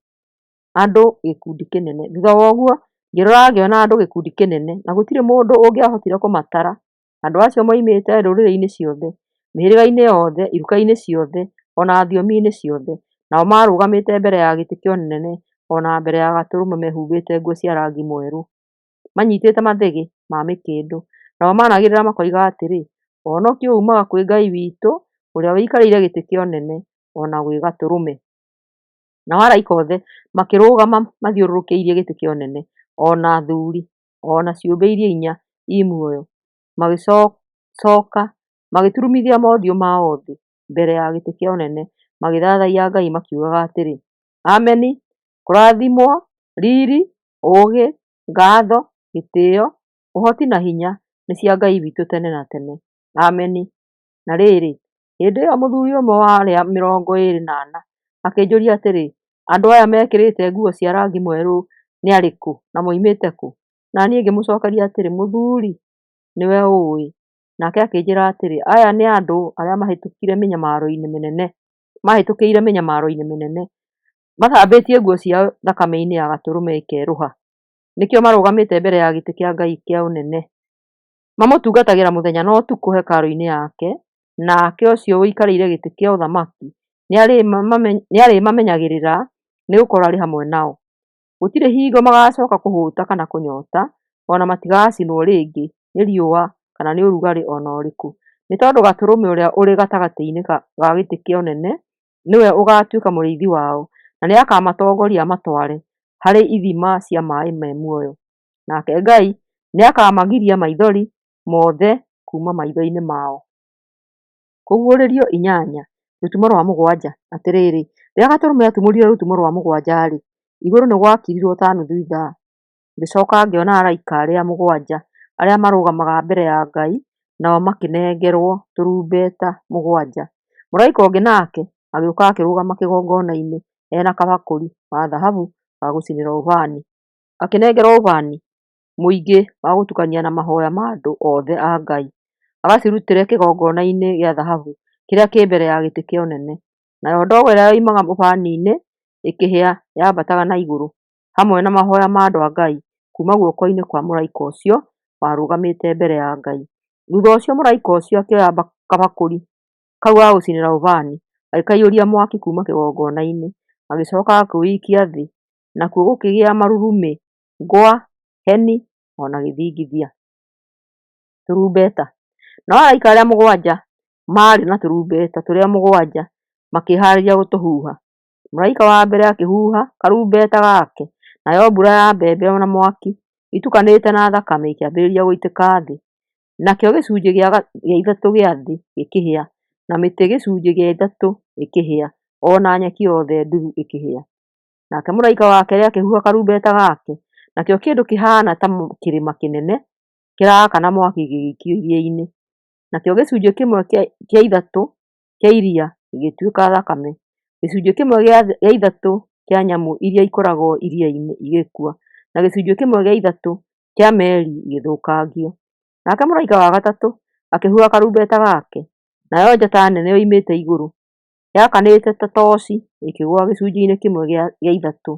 A: Andũ gĩkundi kĩnene. Thutha wa ũguo ngĩrora ngĩona andũ gĩkundi kĩnene na gũtirĩ mũndũ ũngĩahotire kũmatara. Andũ acio moimĩte ndũrĩrĩ-inĩ ciothe, mĩhĩrĩga-inĩ yothe, iruka-inĩ ciothe, ona thiomi-inĩ ciothe. Nao marũgamĩte mbere ya gĩtĩ kĩa ũnene ona mbere ya Gatũrũme mehumbĩte nguo cia rangi mwerũ, manyitĩte mathĩgĩ ma mĩkĩndũ. Nao managĩrĩra makoiga atĩrĩ, ũhonokio umaga kwĩ Ngai witũ ũrĩa wĩikarĩire gĩtĩ kĩa ũnene ona gwĩ Gatũrũme. Nao araika othe makĩrũgama mathiũrũrũkĩirie gĩtĩ kĩa ũnene, ona athuri, ona ciũmbe iria inya i muoyo, magĩcoka magĩturumithia mothiũ mao thĩ mbere ya gĩtĩ kĩa ũnene, magĩthathaiya Ngai makiugaga atĩrĩ, ameni, kũrathimwo, riri, ũũgĩ, ngatho, gĩtĩo, ũhoti na hinya nĩ cia Ngai witũ tene na tene. Ameni. Na rĩrĩ, hĩndĩ ĩyo mũthuri ũmwe wa arĩa 24 akĩnjũria atĩrĩ, andũ aya mekĩrĩte nguo cia rangi mwerũ nĩ arĩkũ na moimĩte kũ? Na niĩ ngĩmũcokeria atĩrĩ, mũthuri, nĩwe ũĩ. Nake akĩnjĩra atĩrĩ, aya nĩ andũ arĩa mahĩtũkĩire mĩnyamaro-inĩ mĩnene, mathambĩtie nguo ciao thakame-inĩ ya Gatũrũme ĩkerũha. Nĩkĩo marũgamĩte mbere ya gĩtĩ kĩa Ngai kĩa ũnene, mamũtungatagĩra mũthenya na ũtukũ hekarũ-inĩ yake, nake ũcio wĩikarĩire gĩtĩ kĩa ũthamaki nĩarĩmamenyagĩrĩra nĩgũkorwo arĩ hamwe nao. Gũtirĩ hingo magacoka kũhũta kana kũnyota, ona matigacinwo rĩngĩ nĩ riũa kana nĩ ũrugarĩ ona ũrĩkũ, nĩ tondũ Gatũrũme ũrĩa ũrĩ gatagatĩ-inĩ ga gĩtĩ kĩa ũnene nĩwe ũgatuĩka mũrĩithi wao na nĩakamatongoria amatware harĩ ithima cia maĩ me muoyo. Nake Ngai nĩakamagiria maithori mothe kuma maitho-inĩ mao. Kũguũrĩrio 8. Rutumo rwa 7. Atĩrĩrĩ, rĩrĩa Gatũrũme atumũrire rutumo rwa 7-rĩ, igũrũ nĩ gwakirirwo ta nuthu ithaa. Ngĩcoka ngĩona araika arĩa 7 arĩa marũgamaga mbere ya Ngai, nao makĩnengerwo tũrumbeta 7. Mũraika ũngĩ nake agĩũka akĩrũgama kĩgongona-inĩ ena kabakũri ga thahabu ga gũcinĩra ũbani. Akĩnengerwo ũbani mũingĩ wa gũtukania na mahoya ma andũ othe a Ngai, agacirutĩre kĩgongona-inĩ gĩa thahabu kĩrĩa kĩ mbere ya gĩtĩ kĩa ũnene. Nayo ndogo ĩrĩa yoimaga ũbani-inĩ ĩkĩhĩa yambataga na igũrũ, hamwe na mahoya ma andũ a Ngai kuma guoko-inĩ kwa mũraika ũcio warũgamĩte mbere ya Ngai. Thutha ũcio mũraika ũcio akĩoya kabakũri kau ga gũcinĩra ũbani, agĩkaiyũria mwaki kuma kĩgongona-inĩ, agĩcoka akĩũikia thĩ, nakuo gũkĩgĩa marurumĩ, ngwa, heni ona gĩthingithia. Tũrumbeta. Nao araika arĩa 7 marĩ na tũrumbeta tũrĩa 7 makĩharĩria gũtũhuha. Mũraika wa mbere akĩhuha karumbeta gake, nayo mbura ya mbembe na mwaki itukanĩte na thakame ikĩambĩrĩria gũitĩka thĩ. Nakĩo gĩcunjĩ gĩa 3 gĩa thĩ gĩkĩhĩa, na mĩtĩ gĩcunjĩ gĩa 3 ĩkĩhĩa, ona nyeki yothe nduru ĩkĩhĩa. Nake mũraika wa kerĩ akĩhuha karumbeta gake, nakĩo kĩndũ kĩhana ta kĩrĩma kĩnene kĩraaka na mwaki gĩgĩikio iria-inĩ. Nakĩo gĩcunjĩ kĩmwe kĩa 3 kĩa iria igĩtuĩka thakame. Gĩcunjĩ kĩmwe gĩa ithatũ kĩa nyamũ iria ikoragwo iria-inĩ igĩkua, na gĩcunjĩ kĩmwe gĩa ithatũ kĩa meri igĩthũkangio. Nake mũraika wa gatatũ akĩhuha karumbeta gake, nayo njata nene yoimĩte igũrũ yakanĩte ta toci ĩkĩgũa gĩcunjĩ-inĩ kĩmwe gĩa ithatũ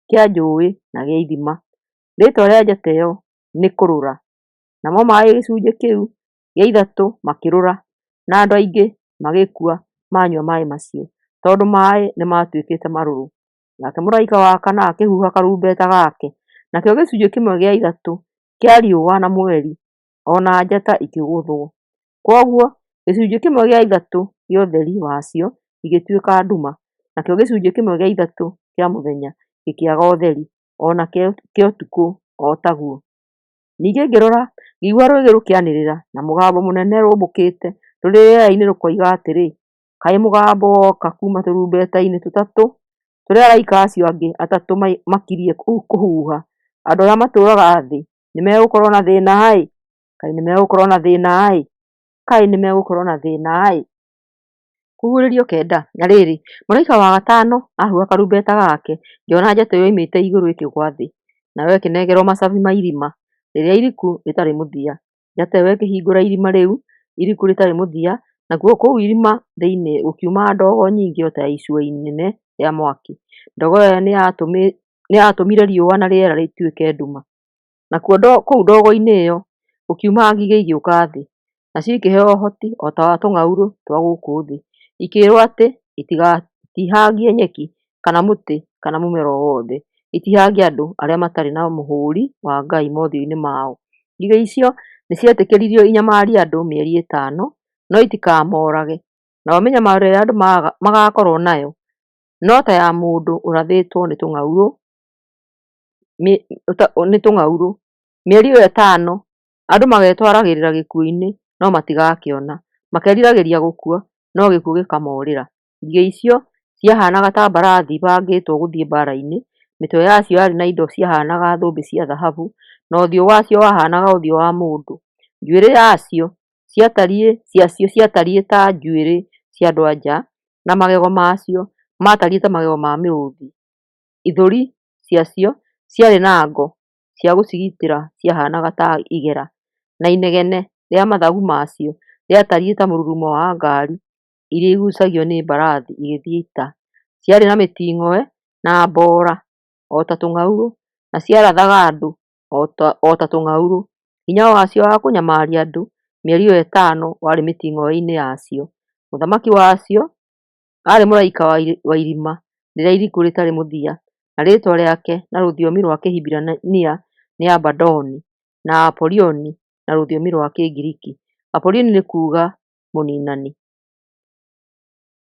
A: kĩa njũĩ na gĩa ithima. Rĩĩtwa rĩa njata ĩyo nĩ kũrũra. Namo maĩ gĩcunjĩ kĩu gĩa ithatũ makĩrũra, na andũ aingĩ magĩkua manyua maĩ macio, tondũ maĩ nĩ matuĩkĩte marũrũ. Nake mũraika wa kana akĩhuha karumbeta gake, nakĩo gĩcunjĩ kĩmwe gĩa ithatũ kĩa riũa na mweri ona njata ikĩgũthwo. Koguo gĩcunjĩ kĩmwe gĩa ithatũ gĩa ũtheri wacio gĩgĩtuĩka nduma, nakĩo gĩcunjĩ kĩmwe gĩa ithatũ kĩa mũthenya gĩkĩaga ũtheri, ona kĩa ũtukũ o taguo. Ningĩ ngĩrora ngĩigua rwĩgĩ rũkĩanĩrĩra na mũgambo mũnene rũmbũkĩte rũrĩ rĩera-inĩ rũkoiga atĩrĩ, kaĩ mũgambo woka kuma tũrumbeta-inĩ tũtatũ tũrĩa araika acio angĩ atatũ makirie kũhuha. Andũ arĩa matũũraga thĩ nĩ megũkorwo na thĩna-ĩ, kaĩ nĩ megũkorwo na thĩna-ĩ, kaĩ nĩ megũkorwo na thĩna-ĩ. Kũguũrĩrio kenda. Na rĩrĩ, mũraika wa gatano ahuha karumbeta gake, ngĩona njata yoimĩte igũrũ ĩkĩgũa thĩ, nayo ĩkĩnengerwo macabi ma irima rĩrĩa iriku rĩtarĩ mũthia. Njata ĩyo ĩkĩhingũra irima rĩu iriku rĩtarĩ mũthia, nakuo kũu irima thĩinĩ gũkiuma ndogo nyingĩ o ta icua inene rĩa mwaki. Ndogo ĩyo nĩ yatũmire riũa na rĩera rĩtuĩke nduma. Nakuo kũu ndogo-inĩ ĩyo gũkiuma ngigĩ igĩũka thĩ, nacio ikĩheo ũhoti o ta wa tũng'aurũ twa gũkũ thĩ. Ikĩĩrwo atĩ itihangie nyeki kana mũtĩ kana mũmera o wothe, itihangie andũ arĩa matarĩ na mũhũri wa Ngai mothiũ-inĩ mao. Ngigĩ icio nĩ cietĩkĩririo inyamarie andũ mĩeri ĩtano, no itikamorage. Nayo mĩnyamaro ĩrĩa andũ magakorwo nayo no ta ya mũndũ ũrathĩtwo nĩ tũng'aurũ. Mĩeri ĩyo ĩtano andũ magetwaragĩrĩra gĩkuũ-inĩ no matigakĩona, makeriragĩria gũkua no gĩkuũ gĩkamorĩra. Ngigĩ icio ciahanaga ta mbarathi ibangĩtwo gũthiĩ mbara-inĩ. Mĩtwe yacio yarĩ na indo ciahanaga thũmbĩ cia thahabu, na ũthiũ wacio wahanaga ũthiũ wa mũndũ. Njuĩrĩ ciacio ciatariĩ ta njuĩrĩ cia andũ-a-nja, na magego macio matariĩ ta magego ma mĩrũũthi. Ithũri ciacio ciarĩ na ngo cia gũcigitĩra ciahanaga ta igera, na inegene rĩa mathagu macio rĩatariĩ ta mũrurumo wa ngari iria igucagio nĩ mbarathi igĩthiĩ ita. Ciarĩ na mĩting'oe na mbora o ta tũng'aurũ, na ciarathaga andũ o ta tũng'aurũ. Hinya wacio wa kũnyamaria andũ mĩeri ĩyo ĩtano warĩ mĩting'oe-inĩ yacio. Mũthamaki wacio arĩ mũraika wa irima rĩrĩa iriku rĩtarĩ mũthia, na rĩĩtwa rĩake na rũthiomi rwa Kĩhibirania nĩ Abadoni, na Apolioni na rũthiomi rwa Kĩngiriki. Apolioni nĩ kuuga mũninani.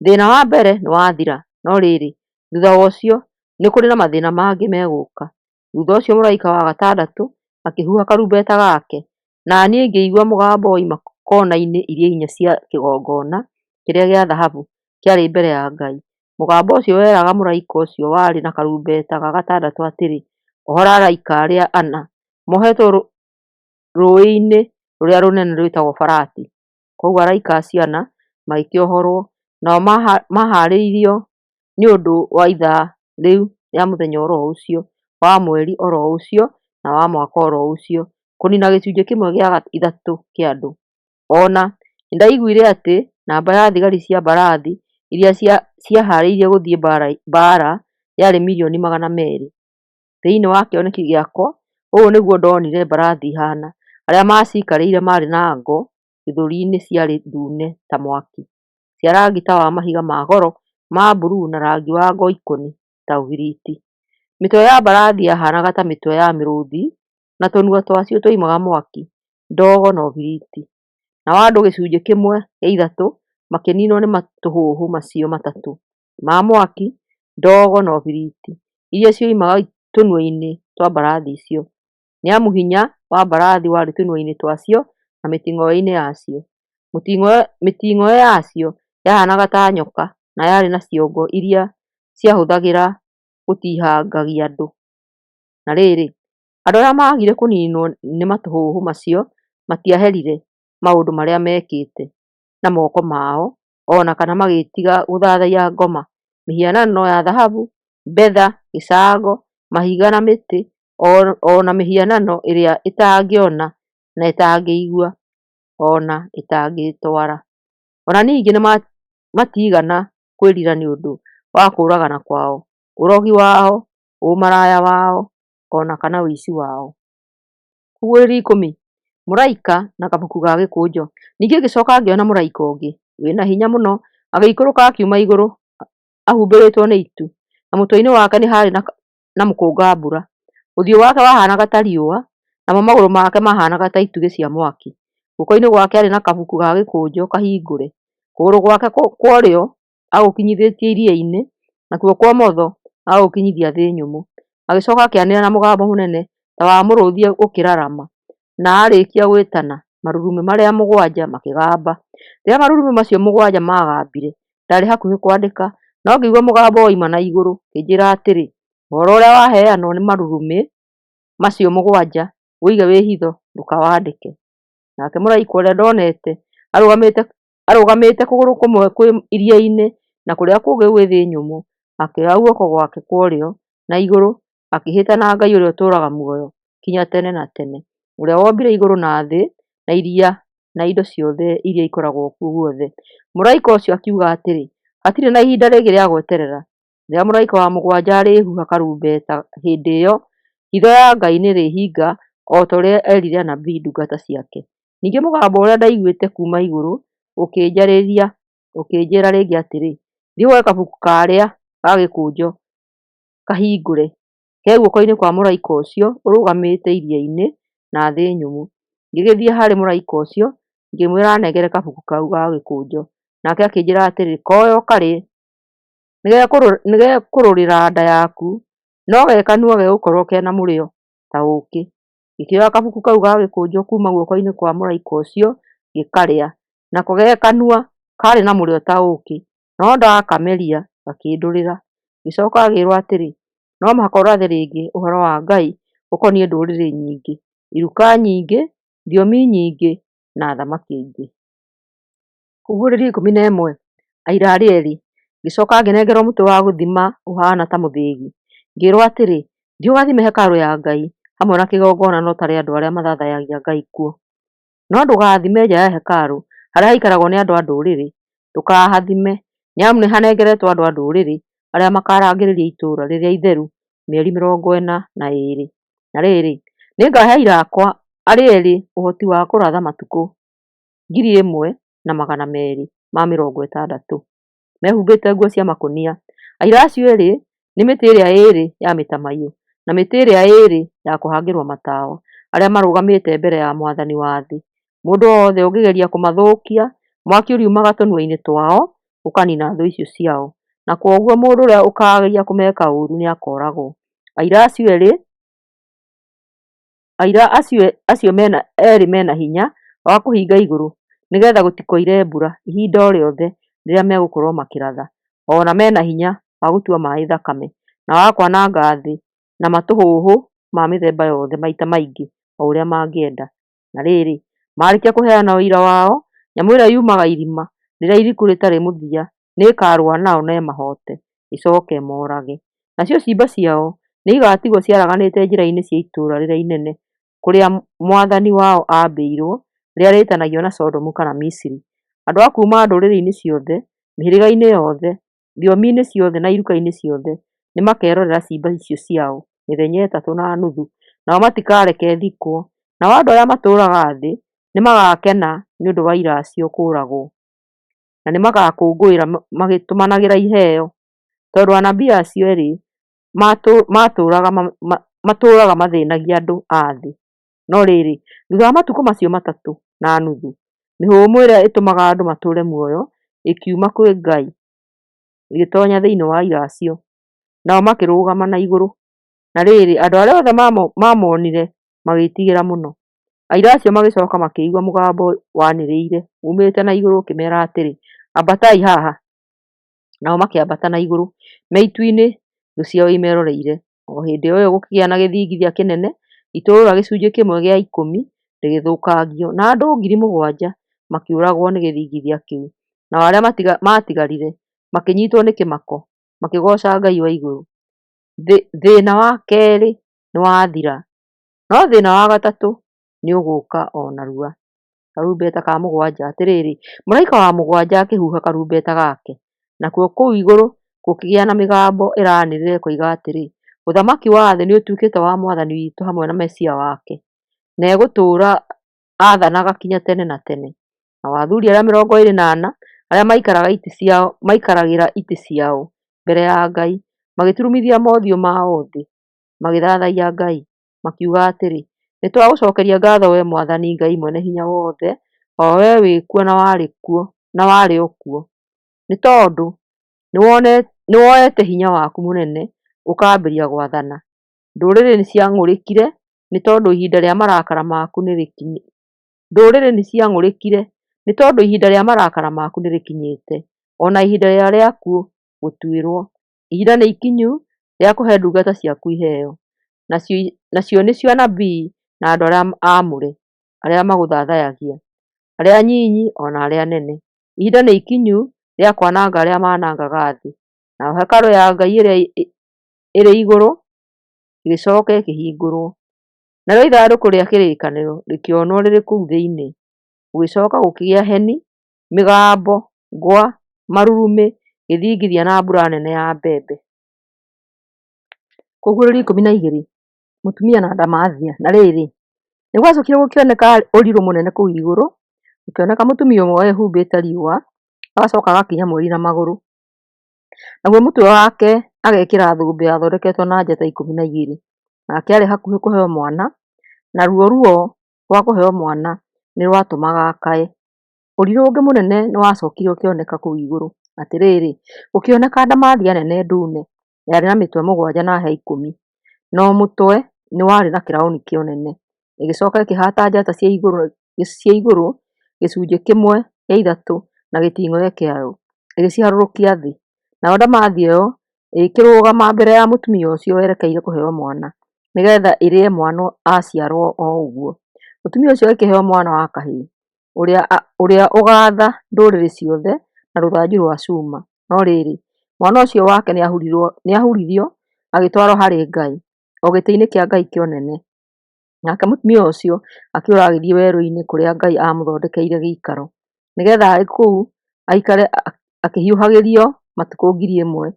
A: Thĩna wa mbere nĩ wathira, no rĩrĩ, thutha wa ũcio nĩ kũrĩ na mathĩna mangĩ megũka. Thutha ũcio mũraika wa gatandatũ akĩhuha karumbeta gake, na niĩ ngĩigua mũgambo woima kona-inĩ iria inya cia kĩgongona kĩrĩa gĩa thahabu kĩarĩ mbere ya Ngai. Mũgambo ũcio weraga mũraika ũcio warĩ na karumbeta ga gatandatũ atĩrĩ, ohora araika arĩa ana mohetwo rũĩ-inĩ rũrĩa rũnene rwĩtagwo Farati. Koguo araika acio ana magĩkĩohorwo, nao maharĩirio nĩ ũndũ wa ithaa rĩu rĩa mũthenya oro ũcio, wa mweri oro ũcio, na wa mwaka oro ũcio, kũnina gĩcunjĩ kĩmwe gĩa ithatũ kĩa andũ. Ona nĩndaiguire atĩ namba ya thigari cia mbarathi iria ciaharĩirie gũthiĩ mbara yarĩ 200,000. Thĩinĩ wa kĩoneki gĩakwa, ũũ nĩguo ndonire mbarathi ihana. Arĩa maciikarĩire marĩ na ngo gĩthũri-inĩ ciarĩ ndune ta mwaki, cia rangi ta wa mahiga ma goro ma mburuu na rangi wa ngoikoni ta ũgiriti. Mĩtwe ya mbarathi yahanaga ta mĩtwe ya mĩrũũthi, na tũnua twacio twoimaga mwaki, ndogo na ũgiriti. Nao andũ gĩcunjĩ kĩmwe gĩa ithatũ makĩninwo nĩ matũhũhũ macio matatũ ma mwaki, ndogo na ũgiriti iria cioimaga tũnua-inĩ twa mbarathi icio, nĩ amu hinya wa mbarathi warĩ tũnua-inĩ twacio na mĩting'oe-inĩ yacio. Mĩting'oe yacio yahanaga ta nyoka na yarĩ na ciongo iria ciahũthagĩra gũtihangagia andũ. Na rĩrĩ, andũ arĩa magire kũninwo nĩ matũhũhũ macio matiaherire maũndũ marĩa mekĩte na moko mao, ona kana magĩtiga gũthathaiya ngoma. Mĩhianano ya thahabu, betha, gĩcango, mahiga na mĩtĩ, ona mĩhianano ĩrĩa ĩtangĩona na ĩtangĩigua ona ĩtangĩtwara. Ona ningĩ matigana kwĩrira nĩũndũ wa kũragana kwao, ũrogi wao, ũmaraya wao ona kana ũici wao. Kũguũrĩrio ikũmi, mũraika na kabuku ga gĩkũnjo. Ningĩ ngĩcoka ngĩona mũraika ũngĩ wĩna hinya mũno agĩikũrũka akiuma igũrũ ahumbĩrĩtwo nĩ itu, na mũtwe-inĩ wake nĩ harĩ na mũkũnga-mbura. Ũthiũ wake wahanaga ta riũa, namo magũrũ make mahanaga ta itugĩ cia mwaki. Guoko-inĩ gwake arĩ na kabuku ga gĩkũnjo kahingũre. Kũgũrũ gwake kwa ũrĩo agũkinyithĩtie iria-inĩ, nakuo kwa ũmotho agũkinyithia thĩ nyũmũ. Agĩcoka akĩanĩrĩra na mũgambo mũnene ta wa mũrũũthi ũkĩrarama, na arĩkia gwĩtana, marurumĩ marĩa mũgwanja makĩgamba. Rĩrĩa marurumĩ macio mũgwanja magambire, ndarĩ hakuhĩ kwandĩka, no ngĩigua mũgambo woima na igũrũ ũkĩnjĩra atĩrĩ, ũhoro ũrĩa waheanwo nĩ marurumĩ macio mũgwanja ũige wĩ hitho, ndũkawandĩke. Nake mũraika ũrĩa ndonete arũgamĩte kũgũrũ kũmwe kwĩ iria-inĩ na kũrĩa kũngĩ gwĩ thĩ nyũmũ, akĩoya guoko gwake kwa ũrĩo na igũrũ, akĩhĩta na Ngai ũrĩa ũtũũraga muoyo kinya tene na tene, ũrĩa wombire igũrũ na thĩ na iria na indo ciothe iria ikoragwo kuo guothe. Mũraika ũcio akiuga atĩrĩ, hatirĩ na ihinda rĩngĩ rĩa gweterera. Rĩrĩa mũraika wa mũgwanja arĩhuha karumbeta, hĩndĩ ĩyo hitho ya Ngai nĩrĩhinga o ta ũrĩa erire anabii ndungata ciake. Ningĩ mũgambo ũrĩa ndaiguĩte kuuma igũrũ ũkĩnjĩra rĩngĩ atĩrĩ, thiĩ woe kabuku karĩa ga gĩkũnjo kahingũre ke guoko-inĩ kwa mũraika ũcio ũrũgamĩte iria-inĩ na thĩ nyũmũ. Ngĩgĩthiĩ harĩ mũraika ũcio ngĩmwĩra anengere kabuku kau ga gĩkũnjo, nake akĩnjĩra atĩrĩ, koya ũkarĩe, nĩgekũrũrĩra nda yaku, no ge kanua gegũkorwo kena mũrĩo ta ũũkĩ. Ngĩkĩoya kabuku kau ga gĩkũnjo kuuma guoko-inĩ kwa mũraika ũcio ngĩkarĩa, nako ge kanua karĩ na mũrĩo ta ũũkĩ, no ndakameria gakĩndũrĩra. Ngĩcoka ngĩĩrwo atĩrĩ, no mũhaka ũrathe rĩngĩ ũhoro wa Ngai ũkoniĩ ndũrĩrĩ nyingĩ, iruka nyingĩ, thiomi nyingĩ na thamaki aingĩ. Kũguũrĩrio ikũmi na ĩmwe, aira arĩ erĩ. Ngĩcoka ngĩnengerwo mũtĩ wa gũthima ũhana ta mũthĩgi, ngĩĩrwo atĩrĩ, thiĩ ũgathime hekarũ ya Ngai hamwe na kĩgongona na ũtare andũ arĩa mathathayagia Ngai kuo. No ndũgathime nja ya hekarũ harĩa haikaragwo nĩ andũ a ndũrĩrĩ, ndũkahathime, nĩamu nĩhanengeretwo andũ a ndũrĩrĩ arĩa makarangĩrĩria itũũra rĩrĩa itheru mĩeri 42. Na rĩrĩ, nĩngahe aira akwa arĩ erĩ ũhoti wa kũratha matukũ 1260 mehumbĩte nguo cia makũnia. Aira acio erĩ nĩ mĩtĩ ĩrĩa ĩrĩ ya mĩtamaiyũ na mĩtĩ ĩrĩa ĩrĩ ya kũhangĩrwo matawa, arĩa marũgamĩte mbere ya Mwathani wa thĩ. Mũndũ wothe ũngĩgeria kũmathũkia, mwaki ũriumaga tũnua-inĩ twao ũkanina thũ icio ciao, na kwoguo mũndũ ũrĩa ũkageria kũmeka ũũru nĩakooragwo. Aira acio erĩ mena hinya wa kũhinga igũrũ nĩgetha gũtikoire mbura ihinda o rĩothe rĩrĩa megũkorwo makĩratha, ona mena hinya wa gũtua maaĩ thakame na wa kwananga thĩ na matũhũhũ ma mĩthemba yothe maita maingĩ o ũrĩa mangĩenda. Na rĩrĩ, marĩkia kũheana ũira wao, nyamũ ĩrĩa yumaga irima rĩrĩa iriku rĩtarĩ mũthia nĩĩkarũa nao na ĩmahote ĩcoke ĩmoorage. Nacio ciimba ciao nĩigatigwo ciaraganĩte njĩra-inĩ cia itũũra rĩrĩa inene kũrĩa Mwathani wao aambĩirwo, rĩrĩa rĩĩtanagio na Sodomu kana Misiri. Andũ a kuuma ndũrĩrĩ-inĩ ciothe, mĩhĩrĩga-inĩ yothe, thiomi-inĩ ciothe na iruka-inĩ ciothe nĩmakerorera ciimba icio ciao mĩthenya 3.5, nao matikareke thikwo. Nao andũ arĩa matũũraga thĩ nĩmagakena nĩũndũ wa aira acio kũũragwo, na nĩmagakũngũĩra magĩtũmanagĩra iheo, tondũ anabii acio erĩ matũũraga mathĩnagia andũ a thĩ. No rĩrĩ, thutha wa matukũ macio 3.5, mĩhũmũ ĩrĩa ĩtũmaga andũ matũũre muoyo ĩkiuma kwĩ Ngai ĩgĩtoonya thĩinĩ wa aira acio, nao makĩrũgama na igũrũ. Na rĩrĩ, andũ arĩa othe mamonire magĩĩtigĩra mũno. Aira acio magĩcoka makĩigua mũgambo wanĩrĩire umĩte na igũrũ ũkĩmeera atĩrĩ, ambatai haha. Nao makĩambata na igũrũ me itu-inĩ, thũ ciao imeroreire. O hĩndĩ o ĩyo gũkĩgĩa na gĩthingithia kĩnene, itũũra gĩcunjĩ kĩmwe gĩa 10 rĩgĩthũkangio na andũ 7,000 makĩũragwo nĩ gĩthingithia kĩu. nao arĩa matigarire makĩnyitwo nĩ kĩmako makĩgoca Ngai wa igũrũ. Thĩna wa kerĩ nĩwathira, no thĩna wa gatatũ nĩũgũka o narua. Karumbeta ka mũgwanja. Atĩrĩrĩ, mũraika wa mũgwanja akĩhuha karumbeta gake, nakuo kũu igũrũ gũkĩgĩa na mĩgambo ĩranĩrĩra ĩkoiga atĩrĩ, ũthamaki wa thĩ nĩũtuĩkĩte wa Mwathani witũ hamwe na Mesia wake, na egũtũũra athanaga nginya tene na tene. Nao athuri arĩa 24 arĩa maikaragĩra itĩ ciao mbere ya Ngai magĩturumithia mothiũ mao thĩ magĩthathaiya Ngai, makiuga atĩrĩ, nĩtwagũcokeria ngatho wee Mwathani Ngai mwene hinya wothe, o wee wĩ kuo na warĩ o kuo, nĩ tondũ nĩwoete hinya waku mũnene ũkambĩrĩria gwathana. Ndũrĩrĩ nĩciang'ũrĩkire nĩ tondũ ihinda rĩa marakara maku nĩrĩkinyĩte, ona ihinda rĩao rĩa kuo gũtuĩrwo. Ihinda nĩ ikinyu rĩa kũhe ndungata ciaku iheo, nacio nĩcio anabii na andũ arĩa aamũre arĩa magũthathaiyagia, arĩa anyinyi ona arĩa anene. Ihinda nĩ ikinyu rĩa kwananga arĩa manangaga thĩ, nayo hekarũ ya Ngai ĩrĩa ĩrĩ igũrũ ĩgĩcooka ĩkĩhingũrwo. Narĩo ithandũkũ rĩa kĩrĩkanĩro rĩkĩonwo rĩrĩ kũu thĩinĩ. Gũgĩcoka gũkĩgĩa heni, mĩgambo, ngwa, marurumĩ, gĩthingithia na mbura nene ya mbembe. Kũguũrĩrio 12. Mũtumia na ndamathia. Na rĩrĩ, nĩgwacokire gũkĩoneka ũrirũ mũnene kũu igũrũ, gũkĩoneka mũtumia ũmwe ehumbĩte riũa, agacoka agakinya mweri na magũrũ. Naguo mũtwe wake agekĩra thũmbĩ yathondeketwo na njata 12. Nake arĩ hakuhĩ kũheo mwana, na ruo rwa kũheo mwana nĩrwatũmaga akae. Ũrirũ ũngĩ mũnene nĩwacokire ũkĩoneka kũu igũrũ. Atĩrĩrĩ, gũkĩoneka ndamathia nene ndune, yarĩ na mĩtwe 7 na hĩa 10, no mũtwe nĩwarĩ na kĩrauni kĩnene. Ĩgĩcoka ĩkĩhata njata cia igũrũ gĩcunjĩ 1/3 na gĩting'oe kĩayo, ĩgĩciharũrũkia thĩ. Nayo ndamathia ĩyo ĩkĩrũgama mbere ya mũtumia ũcio werekeire kũheo mwana, nĩgetha ĩrĩe mwana aciarwo o ũguo. Mũtumia ũcio akĩheo mwana wa kahĩĩ, ũrĩa ũgaatha ndũrĩrĩ ciothe na rũthanju rwa cuma. No rĩrĩ, mwana ũcio wake nĩahuririo agĩtwarwo harĩ Ngai, o gĩtĩ-inĩ kĩa Ngai kĩa ũnene. Nake mũtumia ũcio akĩũra agĩthiĩ werũ-inĩ kũrĩa Ngai amũthondekeire gĩikaro, nĩgetha arĩ kũu aikare akĩhiũhagĩrio matukũ 1260.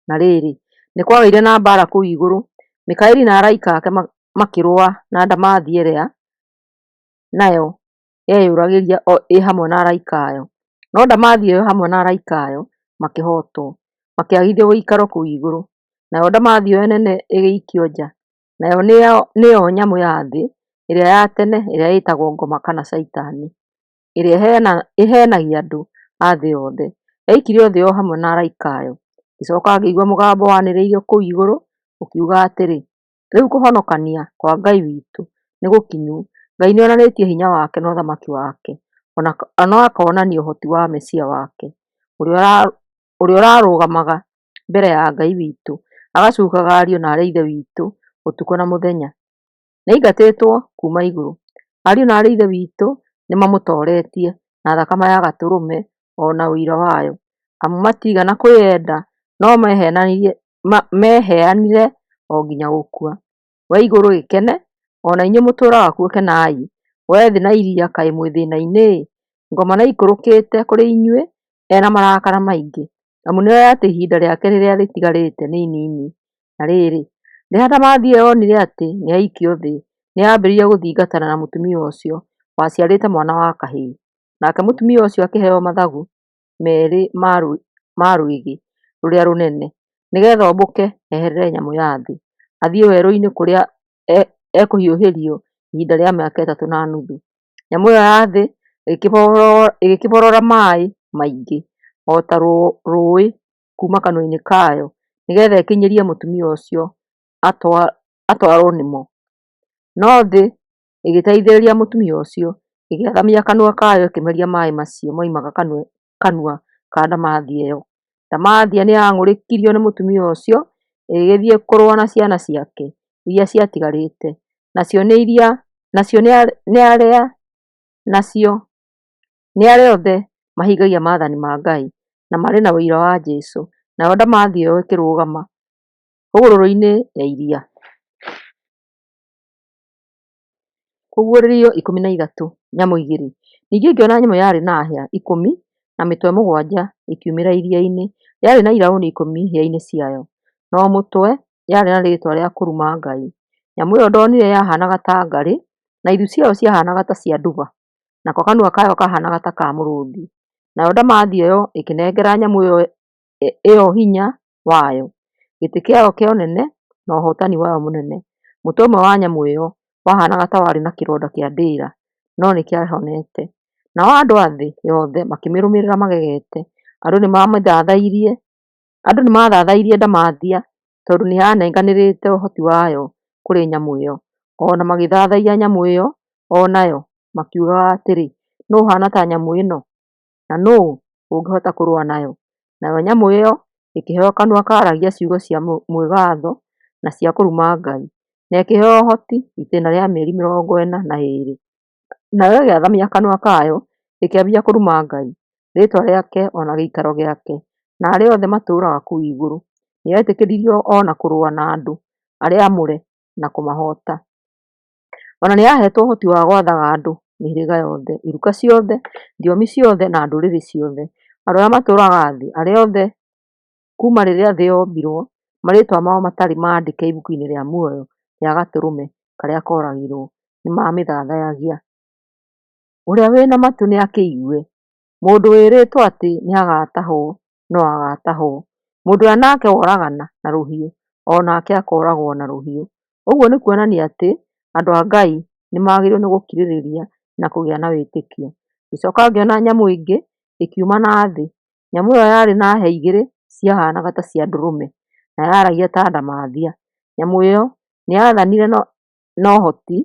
A: Na rĩrĩ, nĩ kwagĩire na mbara kũu igũrũ. Mikaeli na araika ake makĩrũa na ndamathia ĩrĩa nayo yeyũragĩria ĩ hamwe na araika ayo. No ndamathia ĩyo hamwe na araika ayo makĩhotwo, makĩagithio gĩikaro kũu igũrũ. Nayo ndamathia ĩyo nene ĩgĩikio nja. Nayo nĩyo nyamũ ya thĩ ĩrĩa ya tene ĩrĩa ĩtagwo ngoma kana Caitani, ĩrĩa ĩhenagia andũ a thĩ yothe. Yaikirio thĩ o hamwe na araika ayo. Ngĩcoka ngĩigua mũgambo wanĩrĩirio kũu igũrũ ũkiuga atĩrĩ, rĩu kũhonokania kwa Ngai witũ nĩgũkinyu. Ngai nĩonanĩtie hinya wake na ũthamaki wake, ona akonania ũhoti wa Mesia wake, ũrĩa ũrarũgamaga mbere ya Ngai witũ, agacuukaga ariũ na arĩa ithe witũ ũtukũ na mũthenya. Nĩaingatĩtwo kuma igũrũ. Ariũ na arĩa ithe witũ nĩmamũtoretie na thakame ya gatũrũme o na ũira wayo, amu matigana kwĩyenda, no meheanire o nginya gũkua. Wee igũrũ gĩkene, ona inyuĩ mũtũũraga kuo kenai. Wee thĩ na iria kaĩ mwĩ thĩna-inĩ? Ngoma nĩikũrũkĩte kũrĩ inyuĩ ena marakara maingĩ, amu nĩoĩ atĩ ihinda rĩake rĩrĩa rĩtigarĩte nĩ inini. Na rĩrĩ, rĩrĩa ndamathia yonire atĩ nĩaikio thĩ, nĩyambĩrĩirie gũthingatana na mũtumia ũcio waciarĩte mwana wa kahĩĩ. Nake mũtumia ũcio akĩheo mathagu 2 ma rwĩgĩ rũrĩa rũnene, nĩgetha ombũke eherere nyamũ ya thĩ, athiĩ werũ-inĩ kũrĩa ekũhiũhĩrio ihinda rĩa mĩaka 3.5. Nyamũ ĩyo ya thĩ ĩgĩkĩborora maaĩ maingĩ o ta rũĩ kuma kanua-inĩ kayo, nĩgetha ĩkinyĩrie mũtumia ũcio atwarwo nĩmo. No thĩ ĩgĩteithĩrĩria mũtumia ũcio, ĩgĩathamia kanua kayo ĩkĩmeria maaĩ macio maumaga kanua ka ndamathia ĩyo. Ndamathia nĩyang'ũrĩkirio nĩ mũtumia ũcio, ĩgĩthiĩ kũrũa na ciana ciake iria ciatigarĩte, nacio nĩ arĩa othe mahingagia maathani ma Ngai na marĩ na ũira wa Jesũ, nayo ndamathi ĩyo ĩkĩrũgama hũgũrũrũ-inĩ ya iria. Kũguũrĩrio 13 Nyamũ igĩrĩ. Ningĩ ngĩona nyamũ yarĩ na hĩa 10 na mĩtwe 7 ĩkiumĩra iria-inĩ, yarĩ na iraũni 10 hĩa-inĩ ciayo, na o mũtwe yarĩ na rĩĩtwa rĩa kũruma Ngai. Nyamũ ĩyo ndonire yahaanaga ta ngarĩ, na ithu ciayo ciahaanaga ta cia nduba, nako kanua kayo kahaanaga ta ka mũrũũthi. Nayo ndamathi ĩyo ĩkĩnengera nyamũ ĩyo hinya wayo, gĩtĩ kĩayo kĩa ũnene na ũhootani wayo mũnene. Mũtwe ũmwe wa nyamũ ĩyo wahaanaga ta warĩ na kĩronda kĩa ndĩĩra, no nĩ kĩahonete. Nao andũ a thĩ yothe makĩmĩrũmĩrĩra magegete. Andũ nĩ maathathairie ndamathia tondũ nĩ yanenganĩrĩte ũhoti wayo kũrĩ nyamũ ĩyo. O na magĩthathaiya nyamũ ĩyo, o nayo makiugaga atĩrĩ, "Nũũ ũhaana ta nyamũ ĩno? Na nũũ ũngĩhota kũrũa nayo?" Nayo nyamũ ĩyo ĩkĩheo kanua kaaragia ciugo cia mwĩgaatho na cia kũruma Ngai, na ĩkĩheo ũhoti itĩĩna rĩa mĩeri 42. Nayo ĩgĩathamia kanua kayo, ĩkĩambia kũruma Ngai, rĩĩtwa rĩake o na gĩikaro gĩake, na arĩa othe matũũraga kũu igũrũ. Nĩ yetĩkĩririo o na kũrũa na andũ arĩa aamũre na kũmahoota. O na nĩ yaheetwo ũhoti wa gwathaga andũ mĩhĩrĩga yothe, iruka ciothe, thiomi ciothe na ndũrĩrĩ ciothe. Andũ arĩa matũũraga thĩ, arĩa othe kuuma rĩrĩa thĩ yombirwo, marĩĩtwa mao matarĩ maandĩke ibuku-inĩ rĩa muoyo rĩa Gatũrũme karĩa kooragirwo, nĩ mamĩthathaiyagia. Ũrĩa wĩ na matũ nĩ akĩigue. Mũndũ wĩrĩtwo atĩ nĩ agatahwo no agatahwo. Mũndũ ũrĩa nake woragana na rũhiũ, o nake akooragwo na rũhiũ. Ũguo nĩ kuonania atĩ andũ a Ngai nĩ magĩrĩirwo nĩ gũkirĩrĩria na kũgĩa na wĩtĩkio. Ngĩcoka ngĩona nyamũ ĩngĩ ĩkiuma na thĩ. Nyamũ ĩyo yarĩ na hĩa igĩrĩ ciahaanaga ta cia ndũrũme, na yaragia ta ndamathia. Nyamũ ĩyo nĩ yathanire na ũhoti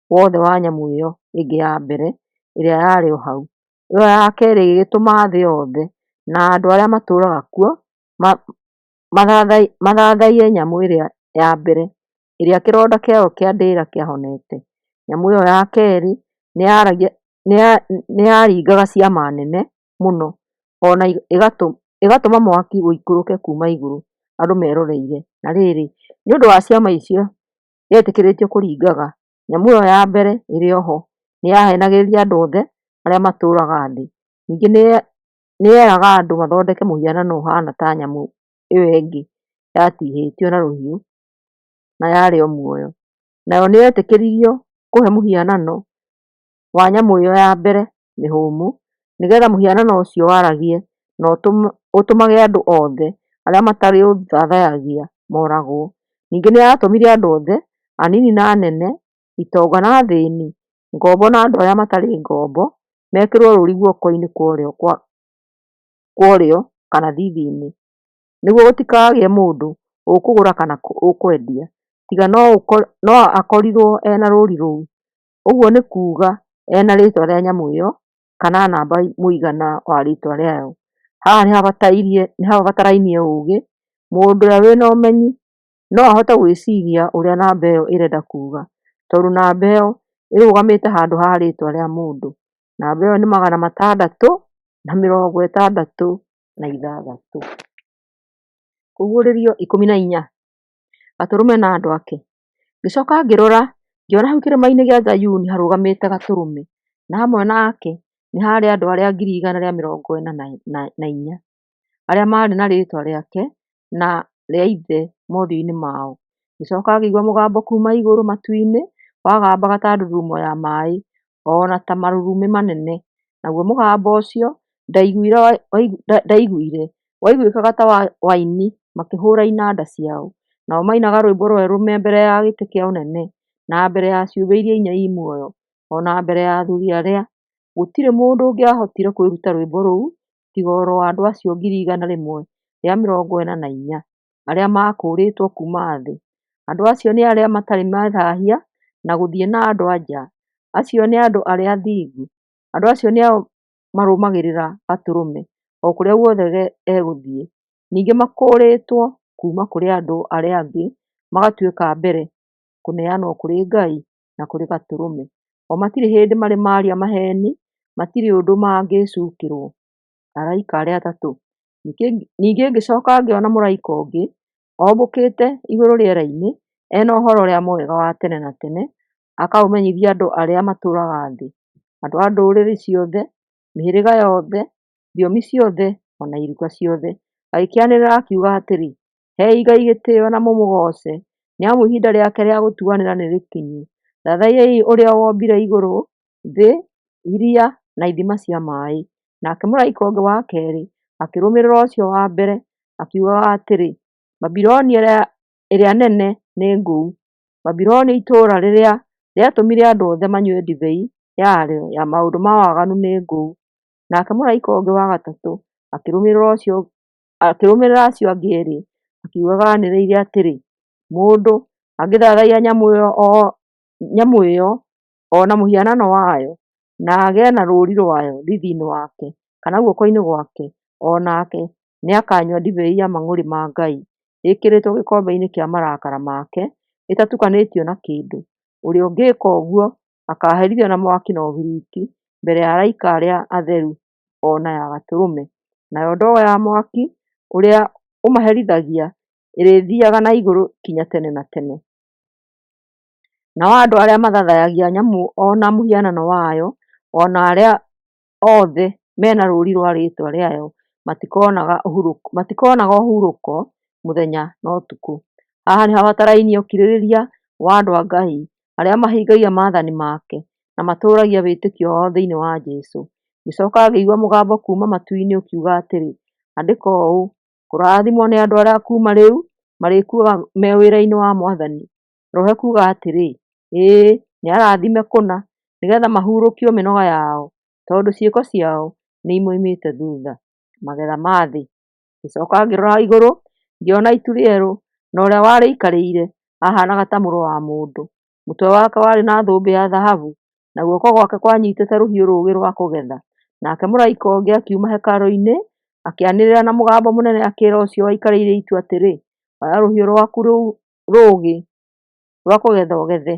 A: wothe wa nyamũ ĩyo ĩngĩ ya mbere ĩrĩa yarĩ o hau. Ĩyo ya keerĩ ĩgĩtũma thĩ yothe na andũ arĩa matũũraga kuo mathathaiye nyamũ ĩrĩa ya mbere, ĩrĩa kĩronda kĩayo kĩa ndĩĩra kĩahonete. Nyamũ ĩyo ya keerĩ nĩ yaringaga ciama nene mũno, o na ĩgatũma mwaki ũikũrũke kuuma igũrũ andũ meroreire. Na rĩrĩ, nĩ ũndũ wa ciama icio yetĩkĩrĩtio kũringaga, nyamũ ĩyo ya mbere ĩrĩ o ho nĩ yaheenagĩrĩria andũ othe arĩa matũũraga thĩ. Ningĩ nĩ yeraga andũ mathondeke mũhianano ũhaana ta nyamũ ĩyo ĩngĩ yatihĩtio na rũhiũ na yarĩ o muoyo. Nayo nĩ yetĩkĩririo kũhe mũhianano wa nyamũ ĩyo ya mbere mĩhũmũ, nĩgetha mũhianano ũcio waragie na ũtũmage andũ othe arĩa matarĩ ũthathaiyagia mooragwo. Ningĩ nĩ yatũmire andũ othe, anini na anene, itonga na athĩni, ngombo na andũ arĩa matarĩ ngombo, mekĩrwo rũũri guoko-inĩ kwa ũrĩo kana thiithi-inĩ, nĩguo gũtikagĩe mũndũ ũkũgũra kana ũkwendia, tiga no akorirwo ena rũũri rũu, ũguo nĩ kuuga ena rĩĩtwa rĩa nyamũ ĩyo kana namba mũigana wa rĩĩtwa rĩayo. Haha nĩ habatarainie ũũgĩ. Mũndũ ũrĩa wĩ na ũmenyi no ahote gwĩciria ũrĩa namba ĩyo ĩrenda kuuga, tondũ namba ĩyo ĩrũgamĩte handũ ha rĩĩtwa rĩa mũndũ. Namba ĩyo nĩ 666. Kũguũrĩrio 14 Gatũrũme na andũ ake. Ngĩcoka ngĩrora ngĩona hau kĩrĩma-inĩ gĩa Zayuni harũgamĩte Gatũrũme, na hamwe nake nĩ harĩ andũ arĩa 144,000 arĩa marĩ na rĩĩtwa rĩake na rĩa Ithe mothiũ-inĩ mao. Ngĩcoka ngĩigua mũgambo kuuma igũrũ matu-inĩ wagambaga ta ndururumo ya maaĩ, o na ta marurumĩ manene. Naguo mũgambo ũcio ndaiguire, waiguĩkaga ta wa aini makĩhũũra inanda ciao, nao mainaga rwĩmbo rwerũ mbere ya gĩtĩ kĩa ũnene, na mbere ya ciũmbe iria inya i muoyo, o na mbere ya athuuri arĩa. Gũtirĩ mũndũ ũngĩahotire kwĩruta rwĩmbo rũu tiga o ro andũ acio 144,000 arĩa maakũũrĩtwo kuuma thĩ. Andũ acio nĩ arĩa matarĩ mehaahia na gũthiĩ na andũ-a-nja. Acio nĩ andũ arĩa athingu. Andũ acio nĩo marũmagĩrĩra Gatũrũme o kũrĩa guothe egũthiĩ. Ningĩ makũũrĩtwo kuuma kũrĩ andũ arĩa angĩ magatuĩka a mbere kũneanwo kũrĩ Ngai na kũrĩ Gatũrũme. O matirĩ hĩndĩ marĩ maaria maheeni matirĩ ũndũ mangĩcukĩrwo. Araika arĩa atatũ. Ningĩ ngĩcoka ngĩona mũraika ũngĩ ombũkĩte igũrũ rĩera-inĩ ena ũhoro ũrĩa mwega wa tene na tene, akaũmenyithia andũ arĩa matũũraga thĩ, andũ a ndũrĩrĩ ciothe, mĩhĩrĩga yothe, thiomi ciothe, ona iruka ciothe. Agĩkĩanĩrĩra akiuga atĩrĩ, hei Ngai gĩtĩĩo na mũmũgooce, nĩamu ihinda rĩake rĩa gũtuanĩra nĩ rĩkinyu. Thathaiyai ũrĩa wombire igũrũ, thĩ, iria na ithima cia maaĩ. Nake mũraika ũngĩ wa kerĩ akĩrũmĩrĩra ũcio wa mbere akiugaga atĩrĩ, Babuloni ĩrĩa nene nĩ ngũu, Babuloni itũũra rĩrĩa rĩatũmire andũ othe manyue ndibei yarĩo ya maũndũ ma waganu nĩ ngũu. Nake mũraika ũngĩ wa gatatũ akĩrũmĩrĩra acio angĩ erĩ akiugaga anĩrĩire atĩrĩ, mũndũ angĩthathaiya nyamũ ĩyo ona mũhianano wayo, na agĩe na rũũri rwayo thithi-inĩ wake kana guoko-inĩ gwake, onake nĩakanyua ndibei ya mang'ũrĩ ma Ngai ĩkĩrĩtwo gĩkombe-inĩ kĩa marakara make ĩtatukanĩtio na kĩndũ. Ũrĩa ũngĩka ũguo akaherithio na mwaki na ũbiriti mbere ya araika arĩa atheru ona ya Gatũrũme. Nayo ndogo ya mwaki ũrĩa ũmaherithagia ĩrĩthiaga na igũrũ kinya tene na tene. Nao andũ arĩa mathathayagia nyamũ ona mũhianano wayo, ona arĩa othe mena rũũri rwa rĩĩtwa rĩayo matikonaga ũhurũko mũthenya na ũtukũ. Haha nĩ habatarainie ũkirĩrĩria wa andũ a Ngai arĩa mahingagia maathani make na matũũragia wĩtĩkio wao thĩinĩ wa Jesũ. Ngĩcoka ngĩigua mũgambo kuuma matu-inĩ ũkiuga atĩrĩ, andĩka ũũ, kũrathimwo nĩ andũ arĩa kuuma rĩu marĩkuaga me wĩra-inĩ wa Mwathani. Roho ekuuga atĩrĩ, ĩĩ nĩ arathime kũna, nĩgetha mahurũkio mĩnoga yao, tondũ ciĩko ciao nĩ imoimĩte thutha. Magetha ma thĩ. Ngĩcoka ngĩrora igũrũ ngĩona itu rĩerũ, na ũrĩa warĩikarĩire ahaanaga ta mũrũ wa mũndũ. Mũtwe wake warĩ na thũmbĩ ya thahabu, na guoko gwake kwanyitĩte rũhiũ rũũgĩ rwa kũgetha. Nake mũraika ũngĩ akiuma hekarũ-inĩ akĩanĩrĩra na mũgambo mũnene akĩĩra ũcio waikarĩire itu atĩrĩ, oya rũhiũ rwaku rũu rũũgĩ rwa kũgetha ũgethe,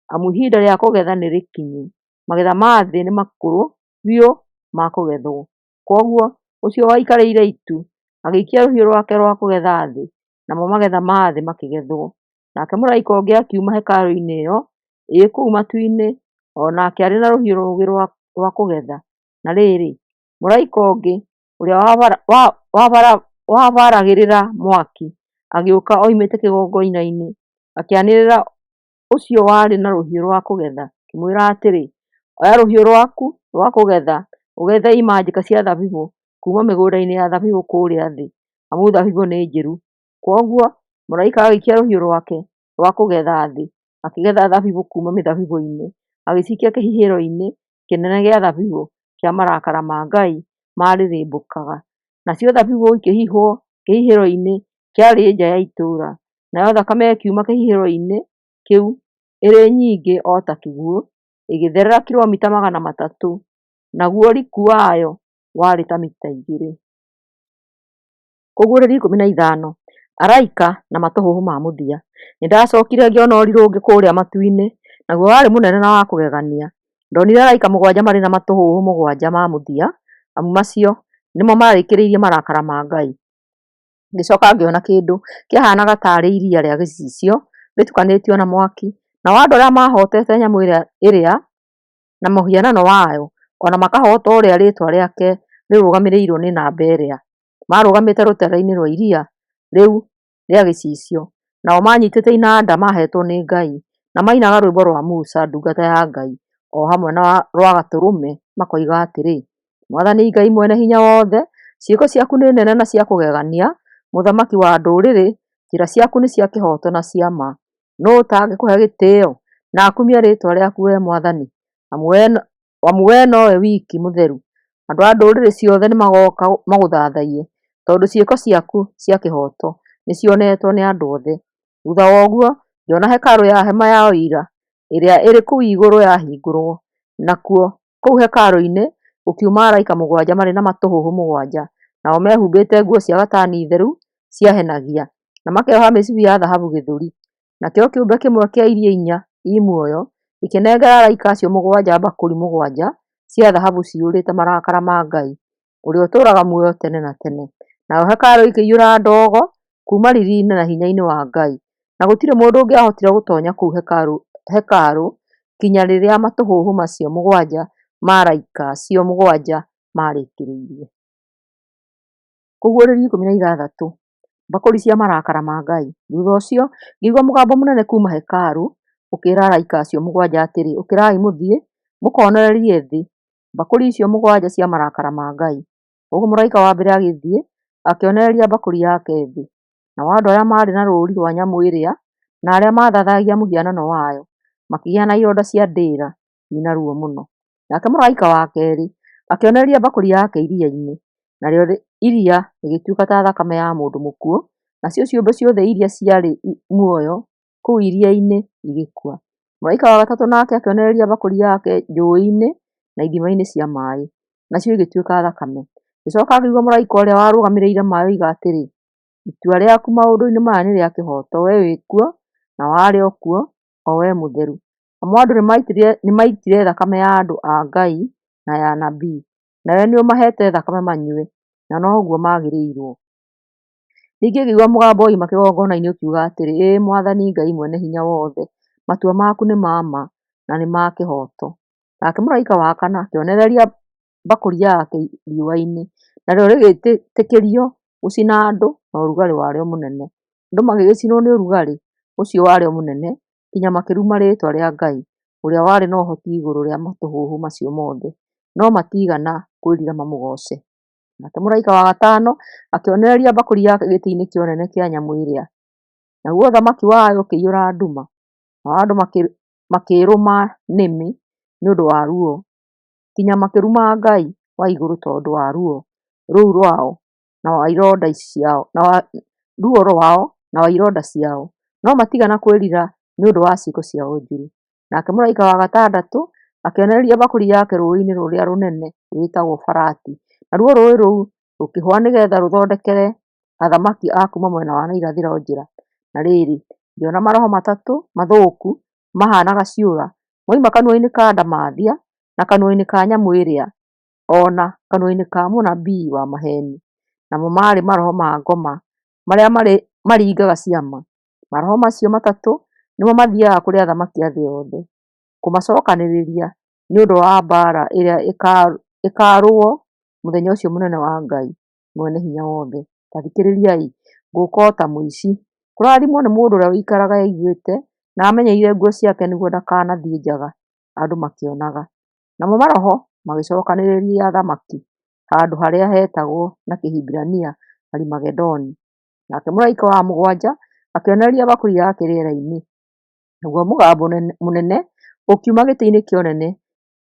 A: amu ihinda rĩa kũgetha nĩ rĩkinyu. Magetha ma thĩ nĩ makũrũ biũ ma kũgethwo. Koguo ũcio waikarĩire itu agĩikia rũhiũ rwake rwa kũgetha thĩ, namo magetha ma thĩ makĩgethwo. Nake mũraika ũngĩ akiuma hekarũ-inĩ ĩyo ĩ kũu matu-inĩ, onake arĩ na rũhiũ rũũgĩ rwa kũgetha. Na rĩrĩ, mũraika ũngĩ ũrĩa wabaragĩrĩra mwaki agĩũka oimĩte kĩgongona-inĩ, akĩanĩrĩra ũcio warĩ na rũhiũ rwa kũgetha, akĩmwĩra atĩrĩ, oya rũhiũ rwaku rwa kũgetha ũgethe imanjĩka cia thabibũ kuuma mĩgũnda-inĩ ya thabibũ kũũrĩa thĩ, amu thabibũ nĩ njĩru. Koguo mũraika agĩikia rũhiũ rwake rwa kũgetha thĩ, akĩgetha thabibũ kuuma mĩthabibũ-inĩ, agĩcikia kĩhihĩro-inĩ kĩnene gĩa thabibũ kĩa marakara ma Ngai marĩrĩmbũkaga. Nacio thabibũ ikĩhihwo kĩhihĩro-inĩ kĩarĩ nja ya itũũra, nayo thakame ĩkiuma kĩhihĩro-inĩ kĩu ĩrĩ nyingĩ o ta kĩguũ, ĩgĩtherera kilomita 300, naguo ũriku wayo warĩ ta mita 2. Kũguũrĩrio 15. Araika na matũhũhũ ma mũthia. Nĩndacokire ngĩona ũrirũ ũngĩ kũũrĩa matu-inĩ, naguo warĩ mũnene na wa kũgegania. Ndonire araika 7 marĩ na matũhũhũ 7 ma mũthia, amu macio nĩmo marĩkĩrĩirie marakara ma Ngai. Ngĩcoka ngĩona kĩndũ kĩahanaga tarĩ iria rĩa gĩcicio rĩtukanĩtio na mwaki, nao andũ arĩa mahotete nyamũ ĩrĩa na mũhianano wayo, ona makahota ũrĩa rĩĩtwa rĩake rĩrũgamĩrĩirwo nĩ namba ĩrĩa, marũgamĩte rũtere-inĩ rwa iria rĩu rĩa gĩcicio, nao manyitĩte inanda mahetwo nĩ Ngai, na mainaga rwĩmbo rwa Musa ndungata ya Ngai, o hamwe na rwa Gatũrũme, makoiga atĩrĩ, Mwathani Ngai mwene hinya wothe, ciĩko ciaku nĩ nene na cia kũgegania, mũthamaki wa ndũrĩrĩ, njĩra ciaku nĩ cia kĩhooto na cia ma. Nũũ ũtangĩkũhe gĩtĩĩo na akumie rĩĩtwa rĩaku wee Mwathani, amu wee nowe wiki mũtheru. Andũ a ndũrĩrĩ ciothe nĩmagoka magũthathaiye, tondũ ciĩko ciaku cia kĩhooto nĩcionetwo nĩ andũ othe. Thutha wa ũguo ngĩona hekarũ ya hema ya ũira ĩrĩa ĩrĩ kũu igũrũ yahingũrwo, nakuo kũu hekarũ-inĩ gũkiuma araika 7 marĩ na matũhũhũ 7, nao mehumbĩte nguo cia gatani theru ciahenagia, na makeoha mĩcibi ya thahabu gĩthũri. Nakĩo kĩũmbe kĩmwe kĩa iria 4 muoyo gĩkĩnengera araika acio 7 mbakũri 7 cia thahabu ciyũrĩte marakara ma Ngai ũrĩa ũtũũraga muoyo tene na tene. Nayo hekarũ ĩkĩiyũra ndogo kuuma riri-inĩ na hinya-inĩ wa Ngai, na gũtirĩ mũndũ ũngĩahotire gũtoonya kũu hekarũ kinya rĩrĩa matũhũhũ macio mũgwanja ma araika acio mũgwanja maarĩkĩrĩirie. Kũguũrĩrio 16 mbakũri cia marakara ma Ngai. Thutha ũcio ngĩigua mũgambo mũnene kuuma hekarũ ũkĩĩra araika acio mũgwanja atĩrĩ, ũkĩrai mũthiĩ mũkonererie thĩ mbakũri icio mũgwanja cia marakara ma Ngai. Ũguo mũraika wa mbere agĩthiĩ akĩonereria mbakũri yake thĩ, nao andũ arĩa maarĩ na rũũri rwa nyamũ ĩrĩa na arĩa mathathagia mũhianano wayo makĩgĩa na ironda cia ndĩĩra ina ruo mũno. Nake mũraika wa kerĩ akĩonereria mbakũri yake iria-inĩ, narĩo iria rĩgĩtuĩka ta thakame ya mũndũ mũkuũ, nacio ciũmbe ciothe iria ciarĩ muoyo kũu iria-inĩ igĩkua. Mũraika wa gatatũ nake akĩonereria mbakũri yake njũĩ-inĩ na ithima-inĩ cia maaĩ, nacio igĩtuĩka thakame. Ngĩcooka ngĩigua mũraika ũrĩa warũgamĩrĩire maaĩ oiga atĩrĩ, itua rĩaku maũndũ-inĩ maya nĩ rĩa kĩhooto, wee wĩ kuo na warĩ o kuo, o wee mũtheru. Amu andũ nĩ maitire thakame ya andũ a Ngai na ya anabii, nawe nĩ ũmahete thakame manyue, na noguo magĩrĩirwo. Ningĩ ngĩigua mũgambo woima kĩgongona-inĩ ũkiuga atĩrĩ, ĩĩ Mwathani Ngai Mwene-Hinya-Wothe, matua maku nĩ ma ma na nĩ ma kĩhooto. Nake mũraika wa kana akĩonereria mbakũri yake riũa-inĩ, narĩo rĩgĩtĩkĩrio gũcina andũ na ũrugarĩ warĩo mũnene. Andũ magĩgĩcinwo nĩ ũrugarĩ ũcio warĩo mũnene nginya makĩruma rĩĩtwa rĩa Ngai ũrĩa warĩ na ũhoti igũrũ rĩa matũhũhũ macio mothe, no matiigana kwĩrira mamũgooce. Nake mũraika wa gatano akĩonereria mbakũri yake gĩtĩ-inĩ kĩa ũnene kĩa nyamũ ĩrĩa, naguo ũthamaki wayo ũkĩiyũra nduma, nao andũ makĩĩrũma nĩmĩ nĩ ũndũ wa ruo, nginya makĩruma Ngai wa igũrũ tondũ wa ruo rũu rwao na wa ironda ciao, no matigana kwĩrira nĩ ũndũ wa ciĩko ciao njũru. Nake mũraika wa gatandatũ akĩonereria mbakũri yake rũũĩ-inĩ rũrĩa rũnene rwĩtagwo Farati, naruo rũũĩ rũu rũkĩhũa nĩgetha rũthondekere athamaki a kuuma mwena wa na irathĩro njĩra. Na rĩrĩ, ngĩona maroho matatũ mathũku mahaanaga ciũra moima kanua-inĩ ka ndamathia na kanua-inĩ ka nyamũ ĩrĩa, ona kanua-inĩ ka mũnabii wa maheeni. Namo maarĩ maroho ma ngoma marĩa maringaga ciama. Maroho macio matatũ nĩmo mathiaga kũrĩ athamaki a thĩ yothe kũmacookanĩrĩria nĩ ũndũ wa mbaara ĩrĩa ĩkaarũo mũthenya ũcio mũnene wa Ngai Mwene-Hinya-Wothe. Ta thikĩrĩriai, ngũũka o ta mũici. Kũrathimwo nĩ mũndũ ũrĩa ũikaraga aiguĩte na amenyeire nguo ciake nĩguo ndakanathiĩ njaga andũ makĩonaga. Namo maroho magĩcookanĩrĩria athamaki handũ harĩa hetagwo na Kĩhibirania Arimagedoni. Nake mũraika wa mũgwanja akĩonereria mbakũri yake rĩera-inĩ, naguo mũgambo mũnene ũkiuma gĩtĩ-inĩ kĩa ũnene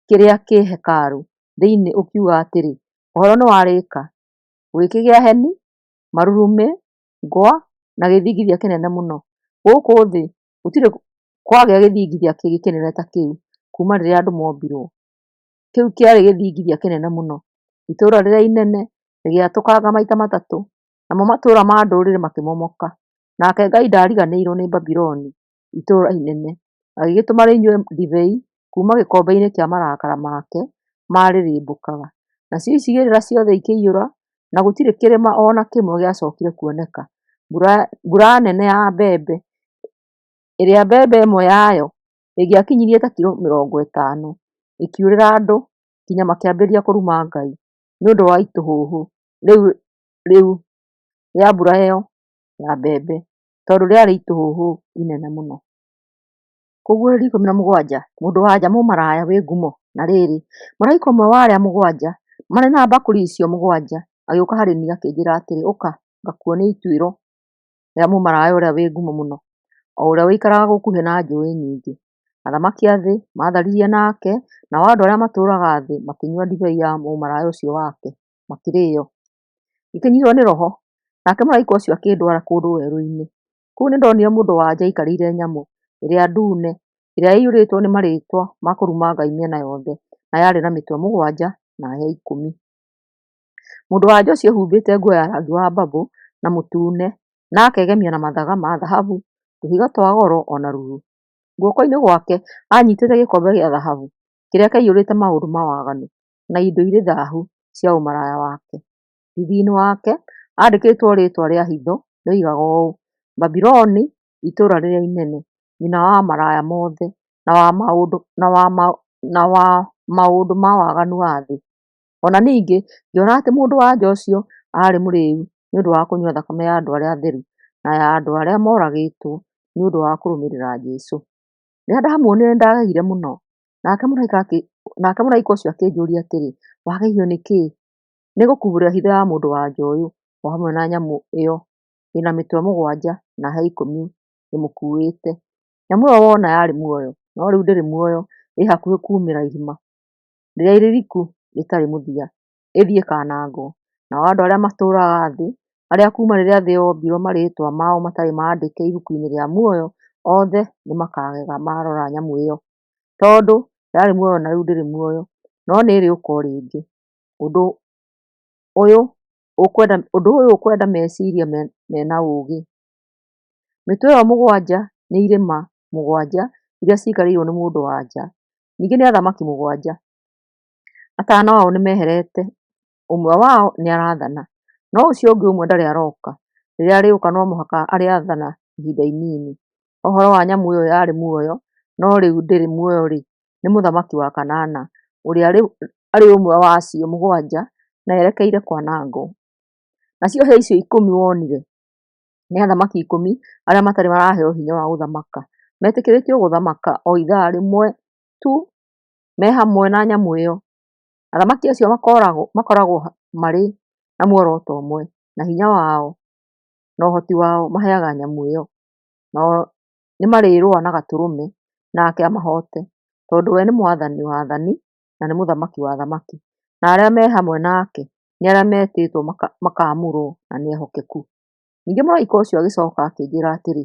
A: kĩrĩa kĩ hekarũ thĩinĩ ũkiuga atĩrĩ, ũhoro nĩ warĩĩka, gũgĩkĩgĩa heni, marurumĩ, ngwa na gĩthingithia kĩnene mũno. Gũkũ thĩ gũtirĩ kwagĩa gĩthingithia kĩngĩ kĩnene ta kĩu kuuma rĩrĩa andũ mombirwo. Kĩu kĩarĩ gĩthingithia kĩnene mũno. Itũũra rĩrĩa inene rĩgĩatũkanga maita matatũ, namo matũũra ma ndũrĩrĩ makĩmomoka. Nake Ngai ndaariganĩirwo nĩ Babuloni, itũũra inene, agĩgĩtũma rĩnyue ndibei kuuma gĩkombe-inĩ kĩa marakara make marĩrĩmbũkaga. Nacio icigĩrĩra ciothe ikĩiyũra, na gũtirĩ kĩrĩma o na kĩmwe gĩacookire kuoneka. Mbura nene ya mbembe, ĩrĩa mbembe ĩmwe yayo ĩngĩakinyirie ta kilo 50, ĩkiurĩra andũ nginya makĩambĩrĩria kũruma Ngai nĩ ũndũ wa itũhũhũ rĩu rĩa mbura ĩyo ya mbembe, tondũ rĩarĩ itũhũhũ inene mũno. Kũguũrĩrio 17 mũndũ-wa-nja mũmaraya wĩ ngumo. Na rĩrĩ, mũraika ũmwe wa arĩa mũgwanja marĩ na mbakũri icio mũgwanja agĩũka harĩ niĩ akĩnjĩra atĩrĩ, ũka ngakuonie ituĩro rĩa mũmaraya ũrĩa wĩ ngumo mũno, o ũrĩa ũikaraga gũkuhĩ na njũũĩ nyingĩ. Athamaki a thĩ maatharirie nake, nao andũ arĩa matũũraga thĩ makĩnyua ndibei ya mũmaraya ũcio wake makĩrĩĩo. Ngĩkĩnyiihio nĩ roho, nake mũraika ũcio akĩndwara kũndũ werũ-inĩ. Kũu nĩ ndonire mũndũ-wa-nja aikarĩire nyamũ ĩrĩa ndune, ĩrĩa ĩiyũrĩtwo nĩ marĩĩtwa ma kũruma Ngai mĩena yothe, na yarĩ na mĩtwe mũgwanja na hĩa 10. Mũndũ-wa-nja ũcio ehumbĩte nguo ya rangi wa mbambu na mũtune, na akegemia na mathaga ma thahabu, tũhiga twa goro o na ruru. Guoko-inĩ gwake aanyiitĩte gĩkombe gĩa thahabu kĩrĩa kĩaiyũrĩte maũndũ mawaganu na indo irĩ thaahu cia ũmaraya wake. Thithi-inĩ wake andĩkĩtwo rĩtwa rĩa hitho rĩoigaga ũũ: Babuloni, itũũra rĩrĩa inene, nyina wa maraya mothe na wa maũndũ ma waganu wa thĩ. Ona ningĩ ngĩona atĩ mũndũ-wa-nja ũcio aarĩ mũrĩĩu nĩ ũndũ wa kũnyua thakame ya andũ arĩa atheru na ya andũ arĩa moragĩtwo nĩ ũndũ wa kũrũmĩrĩra Jesũ. Rĩrĩa ndamuonire nĩ ndagegire mũno, nake mũraika ũcio akĩnjũũria atĩrĩ, wagegio nĩ kĩĩ? Nĩ gũkumbũrĩra hitho ya mũndũ-wa-nja ũyũ o hamwe na nyamũ ĩyo ĩna mĩtwe mũgwanja na hĩa ikũmi ĩmũkuĩte. Nyamũ ĩyo wona yarĩ muoyo, no rĩu ndĩrĩ muoyo, ĩ hakuhĩ kuumĩra irima rĩrĩa iririku rĩtarĩ mũthia, ĩthiĩ ĩkaanangwo. Nao andũ arĩa matũũraga thĩ, arĩa kuuma rĩrĩa thĩ yombirwo marĩĩtwa mao matarĩ maandĩke ibuku-inĩ rĩa muoyo, othe nĩ makagega marora nyamũ ĩyo, tondũ yarĩ muoyo na rĩu ndĩrĩ muoyo, no nĩĩrĩũka o rĩngĩ. Ũndũ ũyũ ũkwenda meciria mena ũũgĩ. Mĩtwe ĩyo mũgwanja nĩ irĩma mũgwanja iria ciikarĩirwo nĩ mũndũ-wa-nja. Ningĩ nĩ athamaki mũgwanja. Atano ao nĩ meherete, ũmwe wao nĩ arathana, no ũcio ũngĩ ũmwe ndarĩ aroka. Rĩrĩa arĩũka no mũhaka arĩathana ihinda inini. Ũhoro wa nyamũ ĩyo yarĩ muoyo, no rĩu ndĩrĩ muoyo-rĩ, nĩ mũthamaki wa kanana, ũrĩa arĩ ũmwe wa acio mũgwanja na erekeire kwanangwo. Nacio hĩa icio 10 wonire nĩ athamaki 10 arĩa matarĩ maraheo hinya wa gũthamaka. Metĩkĩrĩtio gũthamaka o ithaa rĩmwe tu me hamwe na nyamũ ĩyo. Athamaki acio makoragwo marĩ na muoroto ũmwe, na hinya wao na ũhoti wao maheaga nyamũ ĩyo. No nĩ marĩrũa na Gatũrũme nake amahoote, tondũ we nĩ mwathani wa aathani na nĩ mũthamaki wa athamaki. Na arĩa me hamwe nake nĩ arĩa metĩtwo makaamũrwo na nĩ ehokeku. Ningĩ mũraika ũcio agĩcooka akĩnjĩra atĩrĩ,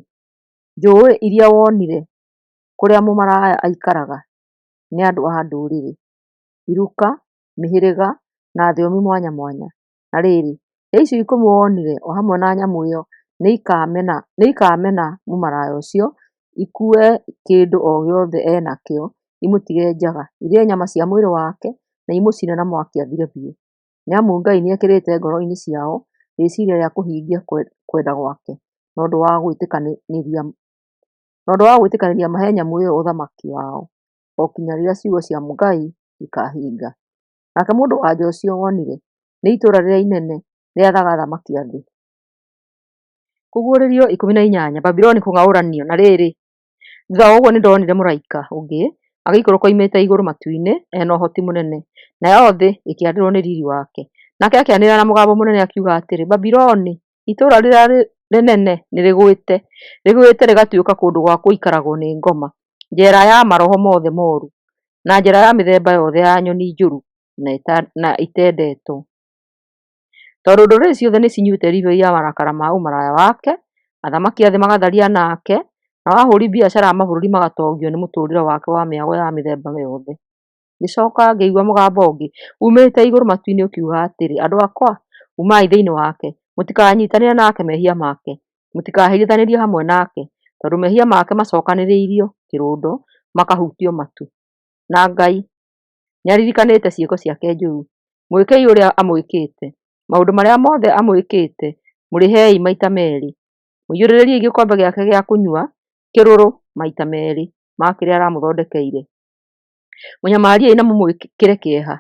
A: njũĩ iria wonire kũrĩa mũmaraya aikaraga nĩ andũ a ndũrĩrĩ, iruka, mĩhĩrĩga na thiomi mwanya mwanya. Na rĩrĩ, hĩa icio 10 wonire o hamwe na nyamũ ĩyo nĩ ikamena mũmaraya ũcio, ikue kĩndũ o gĩothe enakĩo, imũtige njaga, irĩe nyama cia mwĩrĩ wake na imũcine na mwaki athire biũ. Nĩamu Ngai nĩekĩrĩte ngoro-inĩ ciao rĩciria rĩa kũhingia kwenda gwake, na ũndũ wa gwĩtĩkanĩria mahe nyamũ ĩyo ũthamaki wao, o kinya rĩrĩa ciugo cia Ngai ikahinga. Nake mũndũ-wa-nja ũcio wonire nĩ itũũra rĩrĩa inene rĩathaga athamaki a thĩ. Kũguũrĩrio 18. Babuloni kũng'aũranio. Na rĩrĩ, thutha wa ũguo nĩndonire mũraika ũngĩ agĩikũrũka oimĩte igũrũ matu-inĩ, ena ũhoti mũnene, nayo thĩ ĩkĩarĩrwo nĩ riiri wake. Nake akĩanĩrĩra na mũgambo mũnene akiuga atĩrĩ, Babuloni, itũũra rĩrĩa rĩnene nĩrĩgwĩte, rĩgatuĩka kũndũ gwa gũikaragwo nĩ ngoma, njera ya maroho mothe mooru, na njĩra ya mĩthemba yothe ya nyoni njũru na itendetwo. Tondũ ndũrĩrĩ ciothe nĩcinyuĩte ndibei ya marakara ma ũmaraya wake, athamaki a thĩ magatharia nake, nao ahũri biacara a mabũrũri magatongio nĩ mũtũũrĩre wake wa mĩago ya mĩthemba yothe. Ngĩcoka ngĩigua mũgambo ũngĩ umĩte igũrũ matu-inĩ ũkiuga atĩrĩ, andũ akwa, umai thĩinĩ wake, mũtikanyiitanĩre nake mehia make, mũtikaherithanirie hamwe nake, tondũ mehia make macokanĩrĩirio kĩrũndo, makahutio matu. Na Ngai nĩaririkanĩte ciĩko ciake njũru. Mwĩkei ũrĩa amwĩkĩte, maũndũ marĩa mothe amwĩkĩte mũrĩhei maita merĩ. Mũiyũrĩrĩriei gĩkombe gĩake gĩa kũnyua kĩrũrũ maita merĩ ma kĩrĩa aramũthondekeire. Mũnyamariei na mũmwĩkĩre kĩeha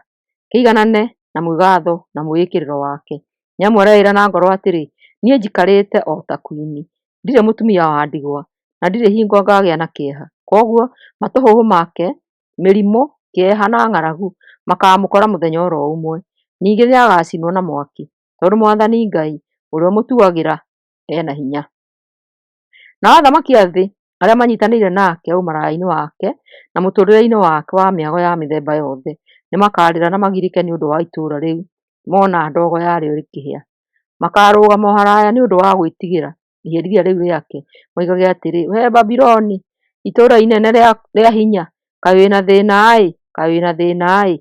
A: kĩiganane na mwĩgaatho na mwĩĩkĩrĩro wake. Nĩamu arerĩra na ngoro atĩrĩ, niĩ njikarĩte o ta queen, ndirĩ mũtumia wa ndigwa, na ndirĩ hingo ngagĩa na kĩeha. Koguo matũhũhũ make, mĩrimũ, kĩeha na ng'aragu makamũkora mũthenya oro ũmwe. Ningĩ nĩagacinwo na mwaki, tondũ Mwathani Ngai ũrĩa ũmũtuagĩra ena hinya. Nao athamaki a thĩ arĩa manyiitanĩire nake ũmaraya-inĩ wake na mũtũũrĩre-inĩ wake wa mĩago ya mĩthemba yothe nĩmakarĩra na magirĩke nĩ ũndũ wa itũũra rĩu mona ndogo yarĩo rĩkĩhĩa. Makarũgama o haraya nĩ ũndũ wa gwĩtigĩra iherithia rĩu rĩake, moigage atĩrĩ, wee Babuloni, itũũra inene rĩa hinya, kaĩ wĩna thĩĩna-ĩ, kaĩ wĩna thĩĩna-ĩ,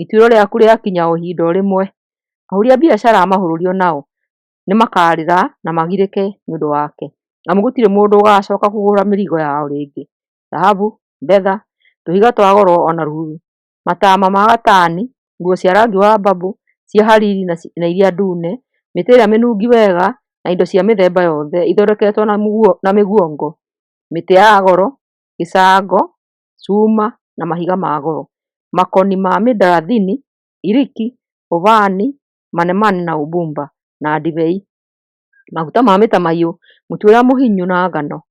A: ituĩro rĩaku rĩakinya o ihinda o rĩmwe. Ahũri a biacara a mabũrũri onao nĩmakarĩra na magirĩke nĩ ũndũ wake, amu gũtirĩ mũndũ ũgaacoka kũgũra mĩrigo yao rĩngĩ. Thahabu, betha, tũhiga twa goro ona ruru matama ma gatani, nguo cia rangi wa mbambu cia hariri na iria ndune, mĩtĩ ĩrĩa mĩnungi wega na indo cia mĩthemba yothe ithondeketwo na mĩguongo, mĩtĩ ya goro, gĩcango, cuma na mahiga ma goro, makoni ma mĩndarathini, iriki, ũbani, manemane na ũbumba na ndibei, maguta ma mĩtamaiyũ, mũtu ũrĩa mũhinyu na ngano,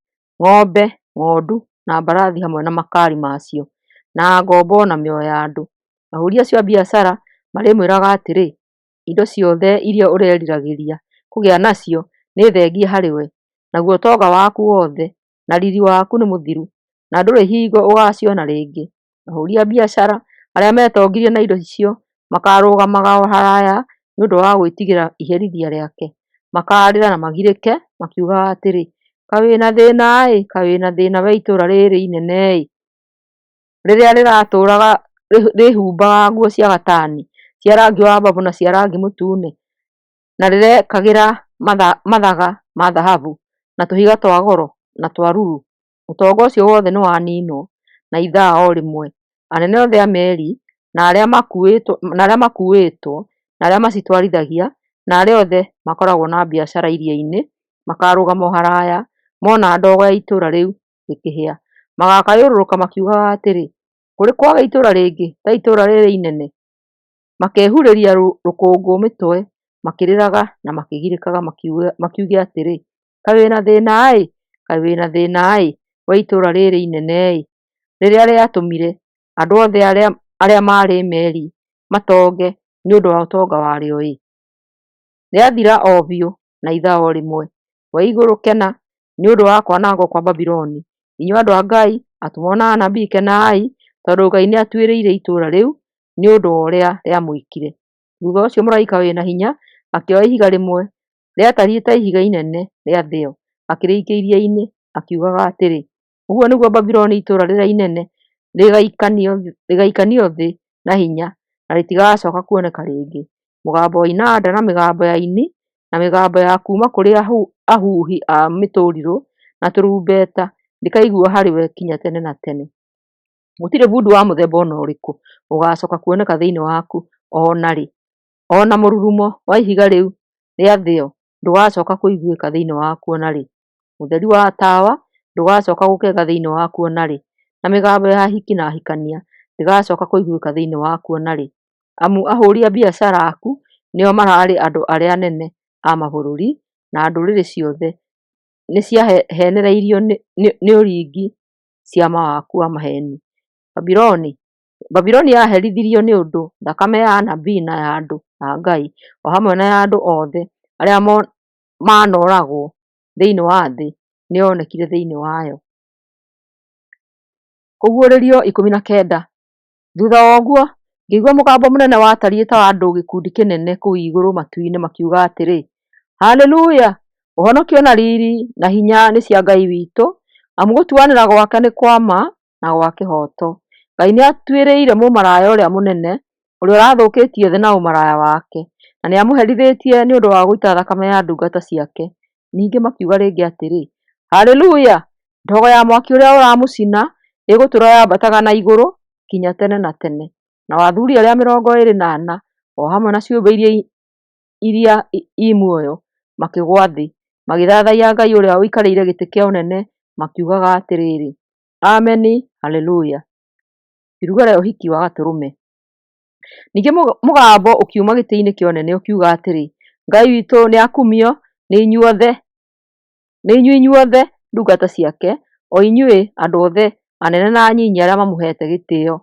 A: ng'ombe, ng'ondu na mbarathi hamwe na makari macio, na ngombo na mĩoyo ya andũ. Ahũri acio a biacara marĩmwĩraga atĩrĩ, indo ciothe iria ũreriragĩria kũgĩa nacio nĩ thengie harĩwe, naguo ũtonga waku wothe na riri waku nĩ mũthiru na ndũrĩ hingo ũgaciona rĩngĩ. Ahũri a biacara arĩa metongirie na indo icio makarũgamaga o haraya nĩũndũ wa gwĩtigĩra iherithia rĩake, makarĩra na magirĩke makiugaga atĩrĩ, kaĩ wĩna thĩna ĩ, kaĩ wĩna thĩna wee itũra rĩrĩ inene ĩ, rĩrĩa rĩratũraga rĩhumbaga nguo cia gatani cia rangi wa mbambu na cia rangi mũtune, na rĩrekagĩra mathaga ma thahabu na tũhiga twa goro na twa ruru. Ũtonga ũcio wothe nĩwaninwo na ithaa o rĩmwe. Anene othe a meri na arĩa makuĩtwo na arĩa macitwarithagia na arĩa othe makoragwo na biacara iria-inĩ makarũgama o haraya mona ndogo ya itũra rĩu rĩkĩhĩa, magakayũrũrũka makiugaga atĩrĩ, kũrĩ kwaga itũra rĩngĩ ta itũra rĩrĩ inene, makehurĩria rũkũngũ mĩtwe makĩrĩraga na makĩgirĩkaga makiuge atĩrĩ, kaĩ wĩna thĩna ĩ, kaĩ wĩna thĩna ĩ, wee itũra rĩrĩ inene ĩ, rĩrĩa rĩatũmire andũ othe arĩa marĩ meri matonge nĩũndũ wa ũtonga warĩo ĩ, rĩathira o biũ na ithaa o rĩmwe. Wee igũrũ kena nĩũndũ wa kwanangwo kwa Babuloni, inyuĩ andũ a Ngai, atũmwo na anabii kenai, tondũ Ngai nĩatuĩrĩire itũra rĩu nĩũndũ wa ũrĩa rĩamwĩkire. Thutha ũcio mũraika wĩna hinya akĩoya ihiga rĩmwe rĩatariĩ ta ihiga inene rĩa thĩo, akĩrĩikia iria-inĩ akiugaga atĩrĩ, ũguo nĩguo Babuloni itũra rĩrĩa inene rĩgaikanio thĩ na hinya na rĩtigacoka kuoneka rĩngĩ. Mũgambo wa inanda na mĩgambo ya ini na mĩgambo ya kuma kũrĩ ahuhi a mĩtũrirũ na tũrumbeta ndĩkaiguo harĩwe kinya tene na tene. Gũtirĩ bundu wa mũthemba ona ũrĩkũ ũgacoka kuoneka thĩinĩ waku ona rĩ, ona mũrurumo wa ihiga rĩu rĩa thĩo ndũgacoka kũiguĩka thĩinĩ waku ona rĩ, ũtheri wa tawa ndũgacoka gũkenga thĩinĩ waku ona rĩ, na mĩgambo ya ahiki na ahikania ndĩgacoka kũiguĩka thĩinĩ waku ona rĩ, amu ahũri a biacara aku nĩo mararĩ andũ arĩa anene a mabũrũri na ndũrĩrĩ ciothe nĩciahenereirio nĩ ũringi ciama waku wa maheni. Babuloni yaherithirio nĩ ũndũ thakame ya anabii na ya andũ a Ngai o hamwe na ya andũ othe arĩa manoragwo thĩinĩ wa thĩ nĩyonekire thĩinĩ wayo. Kũguũrĩrio 19. Thutha wa ũguo ngĩigua mũgambo mũnene watariĩ ta wa andũ gĩkundi kĩnene kũu igũrũ matu-inĩ makiuga atĩrĩ, haleluya, ũhonokio na riri na hinya nĩ cia Ngai witũ, amu gũtuanĩra gwake nĩ kwa ma na gwa kĩhoto. Ngai nĩatuĩrĩire mũmaraya ũrĩa mũnene ũrĩa ũrathũkĩtie thĩ na ũmaraya wake, na nĩamũherithĩtie nĩũndũ wa gũita thakame ya ndungata ciake. Ningĩ makiuga rĩngĩ atĩrĩ, haleluya, ndogo ya mwaki ũrĩa ũramũcina ĩgũtũũra yambataga na igũrũ kinya tene na tene. Na athuri arĩa 24 o hamwe na ciũmbe iria i muoyo makĩgũa thĩ magĩthathaiya Ngai ũrĩa ũikarĩire gĩtĩ kĩa ũnene makiugaga atĩrĩrĩ, ameni, haleluya. Iruga rĩa ũhiki wa Gatũrũme. Ningĩ mũgambo ũkiuma gĩtĩ-inĩ kĩa ũnene ũkiuga atĩrĩ, Ngai witũ nĩakumio nĩ inyuĩ inyuothe ndungata ciake, o inyuĩ andũ othe anene na anyinyi arĩa mamũhete gĩtĩo.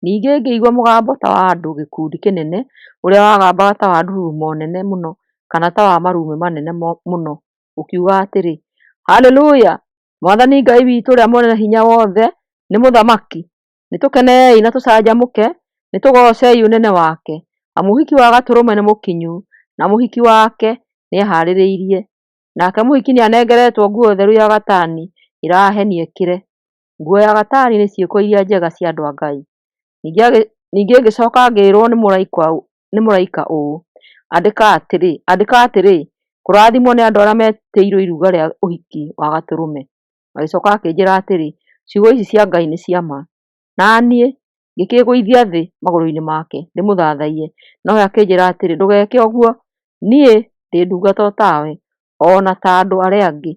A: Ningĩ ngĩigua mũgambo ta wa andũ gĩkundi kĩnene ũrĩa wagambaga ta wa ndururumo nene mũno kana ta wa marume manene mũno ũkiuga atĩrĩ, haleluya, Mwathani Ngai witũ ũrĩa mwene hinya wothe nĩ mũthamaki. Nĩtũkenei na tũcanjamũke, nĩtũgocei ũnene wake, amu ũhiki wa Gatũrũme nĩ mũkinyu na mũhiki wake nĩeharĩrĩirie. Nake mũhiki nĩanengeretwo nguo theru ya gatani ĩrahenia ĩkĩre. Nguo ya gatani nĩ ciĩko iria njega cia andũ a Ngai. Ningĩ ngĩcoka ngĩrwo nĩ mũraika ũũ, andĩka atĩrĩ, kũrathimwo nĩ andũ arĩa metĩirwo iruga rĩa ũhiki wa Gatũrũme. Agĩcoka akĩnjĩra atĩrĩ, ciugo ici cia Ngai nĩ cia ma. Na niĩ ngĩkĩĩgũithia thĩ magũrũ-inĩ make ndĩmũthathaiye, nowe akĩnjĩra atĩrĩ, ndũgeke ũguo, niĩ ndĩ ndungata o tawe, ona ta andũ arĩa angĩ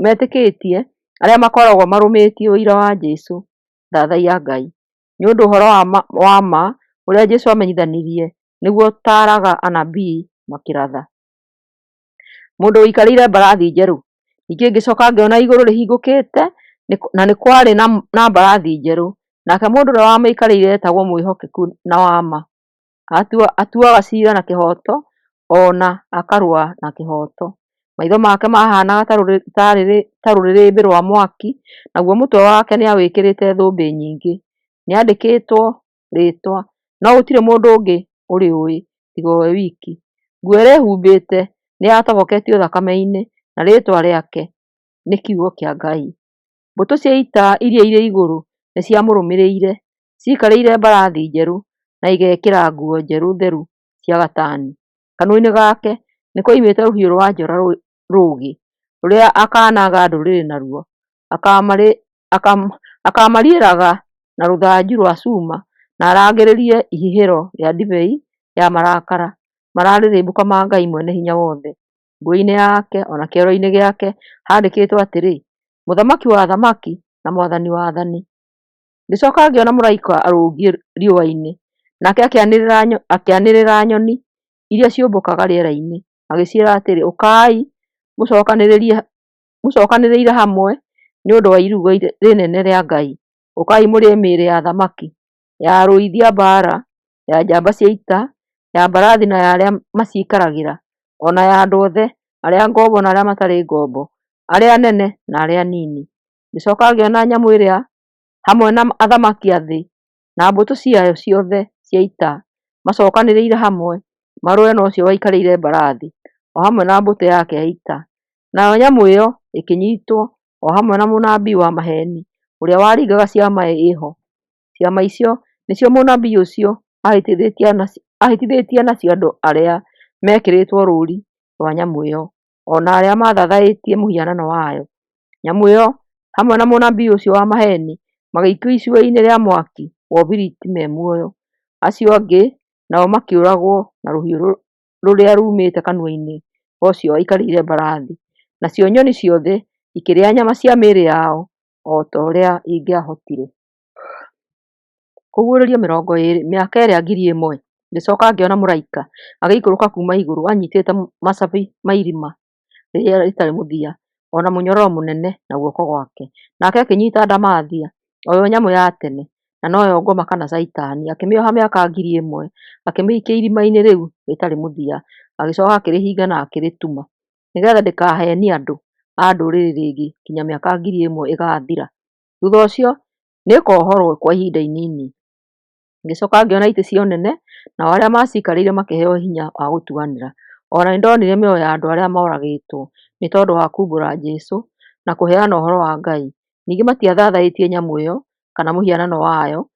A: metĩkĩtie arĩa makoragwo marũmĩtie ũira wa Jesũ. Thathaia Ngai, nĩ ũndũ ũhoro wa ma ũrĩa Jesũ amenyithanirie nĩguo ũtaaraga anabii makĩratha. Mũndũ ũikarĩire mbarathi njerũ. Ningĩ ngĩcoka ngĩona igũrũ rĩhingũkĩte na nĩ kwarĩ na mbarathi njerũ, nake mũndũ ũrĩa wamĩikarĩire etagwo mwĩhokeku na wa ma. Atuaga ciira na kĩhooto, ona akarũa na kĩhooto. Maitho make mahanaga ta rũrĩrĩmbĩ rwa mwaki, naguo mũtwe wake nĩ awĩkĩrĩte thũmbĩ nyingĩ. Nĩandĩkĩtwo rĩĩtwa, no gũtirĩ mũndũ ũngĩ ũrĩũĩ tiga we wiki. Nguo ĩrĩa ehumbĩte nĩ yatoboketio thakame-inĩ, na rĩĩtwa rĩake nĩ Kiugo kĩa Ngai. Mbũtũ cia ita iria irĩ igũrũ nĩ ciamũrũmĩrĩire, ciikarĩire mbarathi njerũ na igekĩra nguo njerũ theru cia gatani. Kanua-inĩ gake nĩ koimĩte rũhiũ rwa njora rũũgĩ, rũrĩa akaanaga ndũrĩrĩ naruo. Akamariĩraga na rũthanju rwa cuma, na arangĩrĩrie ihihĩro rĩa ndibei ya marakara mararĩrĩmbũka ma Ngai Mwene-Hinya-Wothe. Nguo-inĩ yake ona kĩero-inĩ gĩake handĩkĩtwo atĩrĩ, Mũthamaki wa athamaki na Mwathani wa aathani. Ngĩcoka ngĩona mũraika arũngiĩ riũa-inĩ, nake akĩanĩrĩra nyoni iria ciũmbũkaga rĩera-inĩ, agĩciĩra atĩrĩ, ũkai mũcokanĩrĩire hamwe nĩ ũndũ wa iruga rĩnene rĩa Ngai. Ũkai mũrĩe mĩĩrĩ ya athamaki, ya arũithia mbaara, ya njamba cia ita, ya mbarathi na ya arĩa maciikaragĩra, ona ya andũ othe, arĩa ngombo na arĩa matarĩ ngombo, arĩa anene na arĩa anini. Ngĩcoka ngĩona nyamũ ĩrĩa hamwe na athamaki a thĩ na mbũtũ ciayo ciothe cia ita macokanĩrĩire hamwe marũe na ũcio waikarĩire mbarathi, o hamwe na mbũtũ yake ya ita. Nayo nyamũ ĩyo ĩkĩnyiitwo o hamwe na mũnabii wa maheeni ũrĩa waringaga ciama ĩho. Ciama icio nĩcio mũnabii ũcio ahĩtithĩtie nacio andũ arĩa mekĩrĩtwo rũũri rwa nyamũ ĩyo, ona arĩa mathathaĩtie mũhianano wayo. Nyamũ ĩyo hamwe na mũnabii ũcio wa maheeni magĩikio icua-inĩ rĩa mwaki wa ũbiriti me muoyo. Acio angĩ nao makĩũragwo na rũhiũ rũrĩa rumĩte kanua-inĩ wa ũcio waikarĩire mbarathi. Nacio nyoni ciothe ikĩrĩa nyama cia mĩĩrĩ yao o ta ũrĩa ingĩahotire. Kũguũrĩrio 20 mĩaka ĩrĩa 1000. Ngĩcoka ngĩona mũraika agĩikũrũka kuuma igũrũ anyitĩte macabi ma irima rĩrĩa rĩtarĩ mũthia, ona mũnyororo mũnene na guoko gwake. Nake akĩnyiita ndamathia, o yo nyamũ ya tene, na noyo ngoma kana Caitani, akĩmĩoha mĩaka 1000, akĩmĩikia irima-inĩ rĩu rĩtarĩ mũthia, agĩcoka akĩrĩhinga na akĩrĩtuma, nĩgeetha ndĩkaheenie andũ a ndũrĩrĩ rĩngĩ kinya mĩaka 1000 ĩgaathira. Thutha ũcio nĩĩkohorwo kwa ihinda inini. Ngĩcoka ngĩona itĩ cia ũnene, nao arĩa maciikarĩire makĩheo hinya wa gũtuanĩra. Ona nĩndonire mĩoyo ya andũ arĩa moragĩtwo nĩ tondũ wa kumbũra Jesũ na kũheana ũhoro wa Ngai. Ningĩ matiathathaĩtie nyamũ ĩyo kana mũhianano wayo,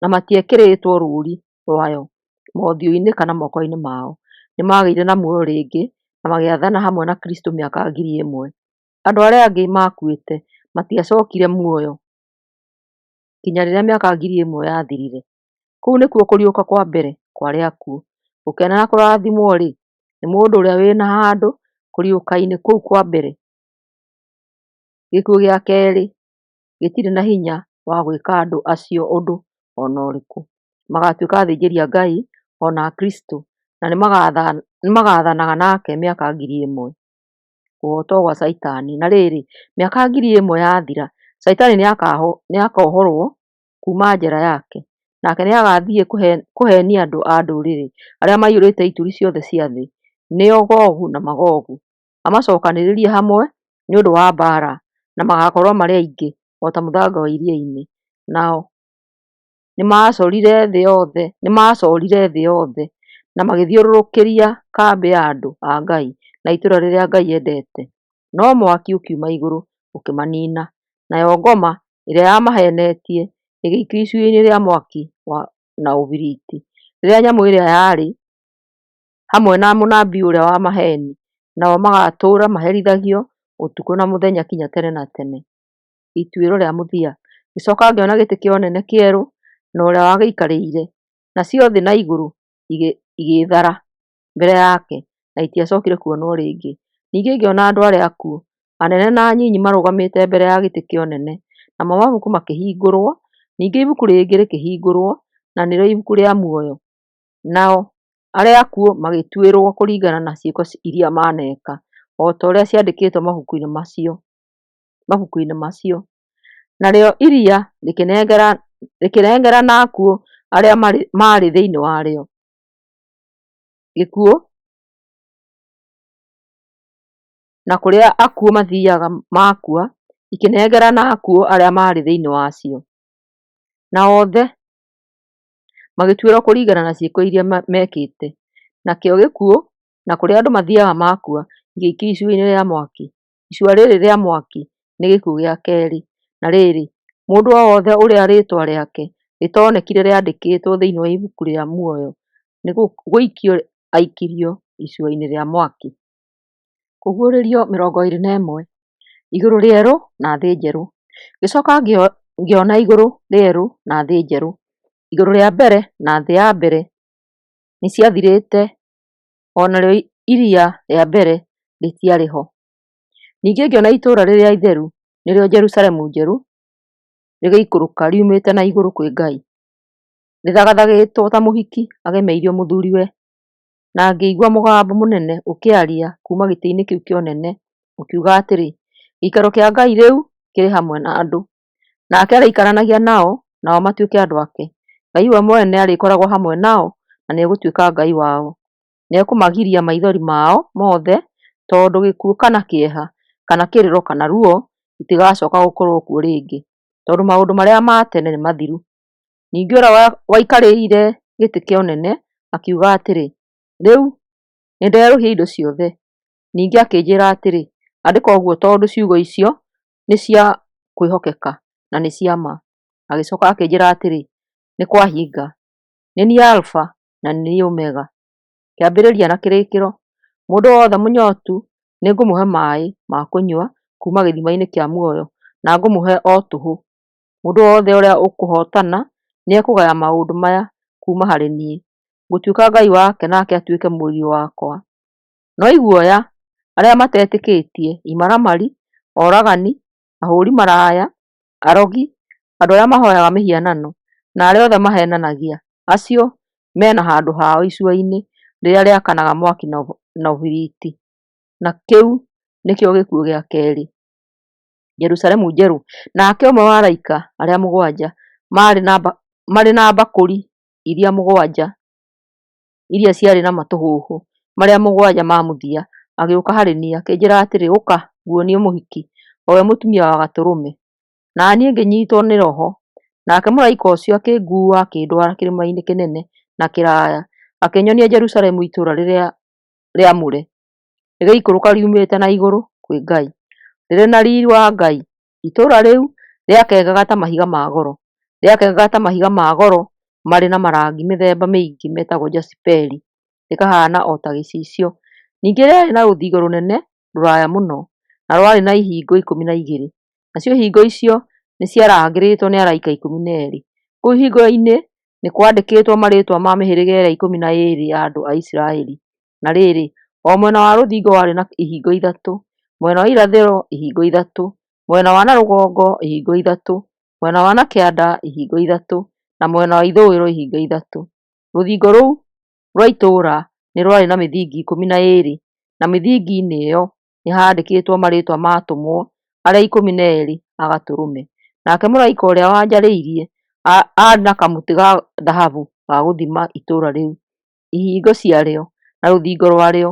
A: na matiekĩrĩtwo rũũri rwayo mothiũ-inĩ kana moko-inĩ mao. Nĩmagĩire na muoyo rĩngĩ na magĩathana hamwe na Kristo mĩaka 1000. Andũ arĩa angĩ makuĩte matiacokire muoyo kinya rĩrĩa mĩaka 1000 yathirire. Kũu nĩkuo kũriũka kwa mbere kwa arĩa akuũ. Gũkena na kũrathimwo-rĩ, nĩ mũndũ ũrĩa wĩna handũ kũriũka-inĩ kũu kwa mbere. Gĩkuũ gĩa kerĩ gĩtirĩ na hinya wa gwĩka andũ acio ũndũ ona ũrĩkũ. Magatuĩka athĩnjĩri-Ngai ona Kristo, na nĩmagathanaga nake mĩaka 1000. Kũhootwo gwa Caitani. Na rĩrĩ, mĩaka 1000 yathira, Caitani nĩakohorwo kuuma njera yake, nake nĩagathiĩ kũheenia andũ a ndũrĩrĩ arĩa maiyũrĩte ituri ciothe cia thĩ, nĩo Gogu na Magogu, amacokanĩrĩrie hamwe nĩ ũndũ wa mbaara, na magakorwo marĩ aingĩ o ta mũthanga wa iria-inĩ. Nao nĩmacorire thĩ yothe na magĩthiũrũrũkĩria kambĩ ya andũ a Ngai na itũũra rĩrĩa Ngai endete. No mwaki ũkiuma igũrũ ũkĩmaniina, nayo ngoma ĩrĩa yamaheenetie ĩgĩikio icua-inĩ rĩa mwaki na ũbiriti, rĩrĩa nyamũ ĩrĩa yarĩ hamwe na mũnabii ũrĩa wa maheeni, nao magatũũra maherithagio ũtukũ na mũthenya kinya tene na tene. Ituĩro rĩa mũthia. Ngĩcoka ngĩona gĩtĩ kĩa ũnene kĩerũ na ũrĩa wagĩikarĩire, nacio thĩ na igũrũ igĩthara mbere yake na itiacokire kuonwo rĩngĩ. Ningĩ ngĩona andũ arĩa akuũ, anene na anyinyi marũgamĩte mbere ya gĩtĩ kĩa ũnene, namo mabuku makĩhingũrwo, ningĩ ibuku rĩngĩ rĩkĩhingũrwo na nĩrĩo ibuku rĩa muoyo. Nao arĩa akuũ magĩtuĩrwo kũringana na ciĩko iria maneka, o ta ũrĩa ciandĩkĩtwo mabuku-inĩ macio. Narĩo iria rĩkĩnengerana akuũ arĩa marĩ thĩinĩ warĩo. Gĩkuũ na kũrĩa akuũ mathiaga makua, ikĩnengerana akuũ arĩa marĩ thĩinĩ wacio. Na othe magĩtuĩrwo kũringana na ciĩko iria mekĩte. Nakĩo gĩkuũ na kũrĩa andũ mathiaga makua igĩikio icua-inĩ rĩa mwaki. Icua rĩrĩ rĩa mwaki nĩ gĩkuũ gĩa kerĩ. Na rĩrĩ, mũndũ o wothe ũrĩa rĩtwa rĩake rĩtonekire rĩandĩkĩtwo thĩinĩ wa ibuku rĩa muoyo, nĩ gũikio aikirio icua-inĩ rĩa mwaki. Kũguũrĩrio 21, igũrũ rĩerũ na thĩ njerũ. Ngĩcoka ngĩona igũrũ rĩerũ na thĩ njerũ. Igũrũ rĩa mbere na thĩ ya mbere nĩ ciathirĩte, o narĩo iria rĩa mbere rĩtiarĩ ho. Ningĩ ngĩona itũũra rĩrĩa itheru, nĩrĩo Jerusalemu njerũ, rĩgĩikũrũka riumĩte na igũrũ kwĩ Ngai, rĩthagathagĩtwo ta mũhiki agemeirio mũthuriwe. Na ngĩigua mũgambo mũnene ũkĩaria kuuma gĩtĩ-inĩ kĩu kĩa ũnene, ũkiuga atĩrĩ, gĩikaro kĩa Ngai rĩu kĩrĩ hamwe na andũ, nake arĩikaranagia nao, nao matuĩke andũ ake. Ngai we mwene arĩkoragwo hamwe nao, na nĩegũtuĩka Ngai wao. Nĩekũmagiria maithori mao mothe, tondũ gĩkuũ kana kĩeha kana kĩrĩro kana ruo itigacoka gũkorwo kuo rĩngĩ, tondũ maũndũ marĩa ma tene nĩ mathiru. Ningĩ ũrĩa waikarĩire gĩtĩ kĩa ũnene akiuga atĩrĩ, rĩu nĩnderũhia indo ciothe. Ningĩ akĩnjĩra atĩrĩ, andĩka ũguo tondũ ciugo icio nĩ cia kwĩhokeka na nĩ cia ma. Agĩcoka akĩnjĩra atĩrĩ, nĩ kwahinga. Nĩ niĩ Alpha na nĩ niĩ Omega, kĩambĩrĩria na kĩrĩkĩro. Mũndũ wothe mũnyotu nĩngũmũhe maaĩ ma kũnyua kuuma gĩthima-inĩ kĩa muoyo, na ngũmũhe o tũhũ. Mũndũ wothe ũrĩa ũkũhotana nĩekũgaya maũndũ maya kuuma harĩ niĩ. Ngũtuĩka Ngai wake nake atuĩke mũriũ wakwa. No iguoya arĩa matetĩkĩtie, imaramari, oragani, ahũri maraya, arogi, andũ arĩa mahoyaga mĩhianano, na arĩa othe mahenanagia, acio mena handũ hao icua-inĩ rĩrĩa rĩakanaga mwaki na ũbiriti. Na kĩu nĩkĩo gĩkuũ gĩa kerĩ, Jerusalemu njerũ. Nake ũmwe wa araika arĩa mũgwanja marĩ na mbakũri iria mũgwanja, iria ciarĩ na matũhũhũ marĩa mũgwanja ma mũthia, agĩũka harĩ niĩ akĩnjĩra atĩrĩ, ũka nguonie mũhiki, o we mũtumia wa gatũrũme. Na niĩ ngĩnyitwo nĩ roho, nake mũraika ũcio akĩnguua akĩndwara kĩrĩma-inĩ kĩnene na kĩraya, akĩnyonia Jerusalemu itũũra rĩrĩa rĩamũre, rĩgĩikũrũka riumĩte na igũrũ kwĩ Ngai, rĩrĩ na riiri wa Ngai. Itũũra rĩu rĩakengaga ta mahiga ma goro, rĩakengaga ta mahiga ma goro marĩ na marangi mĩthemba mĩingĩ metagwo jasiperi, rĩkahana o ta gĩcicio. Ningĩ rĩarĩ na rũthingo rũnene rũraya mũno, na rwarĩ na ihingo 12. Nacio ihingo icio nĩ ciarangĩrĩtwo nĩ araika 12. Kũu ihingo-inĩ nĩ kwandĩkĩtwo marĩĩtwa ma mĩhĩrĩga ĩrĩa 12 ya andũ a Isiraeli. Na rĩrĩ, o mwena wa rũthingo warĩ na ihingo 3, mwena wa irathĩro ihingo 3, mwena wa na rũgongo ihingo 3, mwena wa na kĩanda ihingo 3, na mwena wa ithũĩro ihingo 3. Rũthingo rũu rwa itũũra nĩ rwarĩ na mĩthingi 12, na mĩthingi-inĩ ĩyo nĩ handĩkĩtwo marĩĩtwa ma atũmwo arĩa 12 a gatũrũme. Nake mũraika ũrĩa wanjarĩirie arĩ na kamũtĩ ga thahabu ga gũthima itũũra rĩu, ihingo ciarĩo na rũthingo rwarĩo.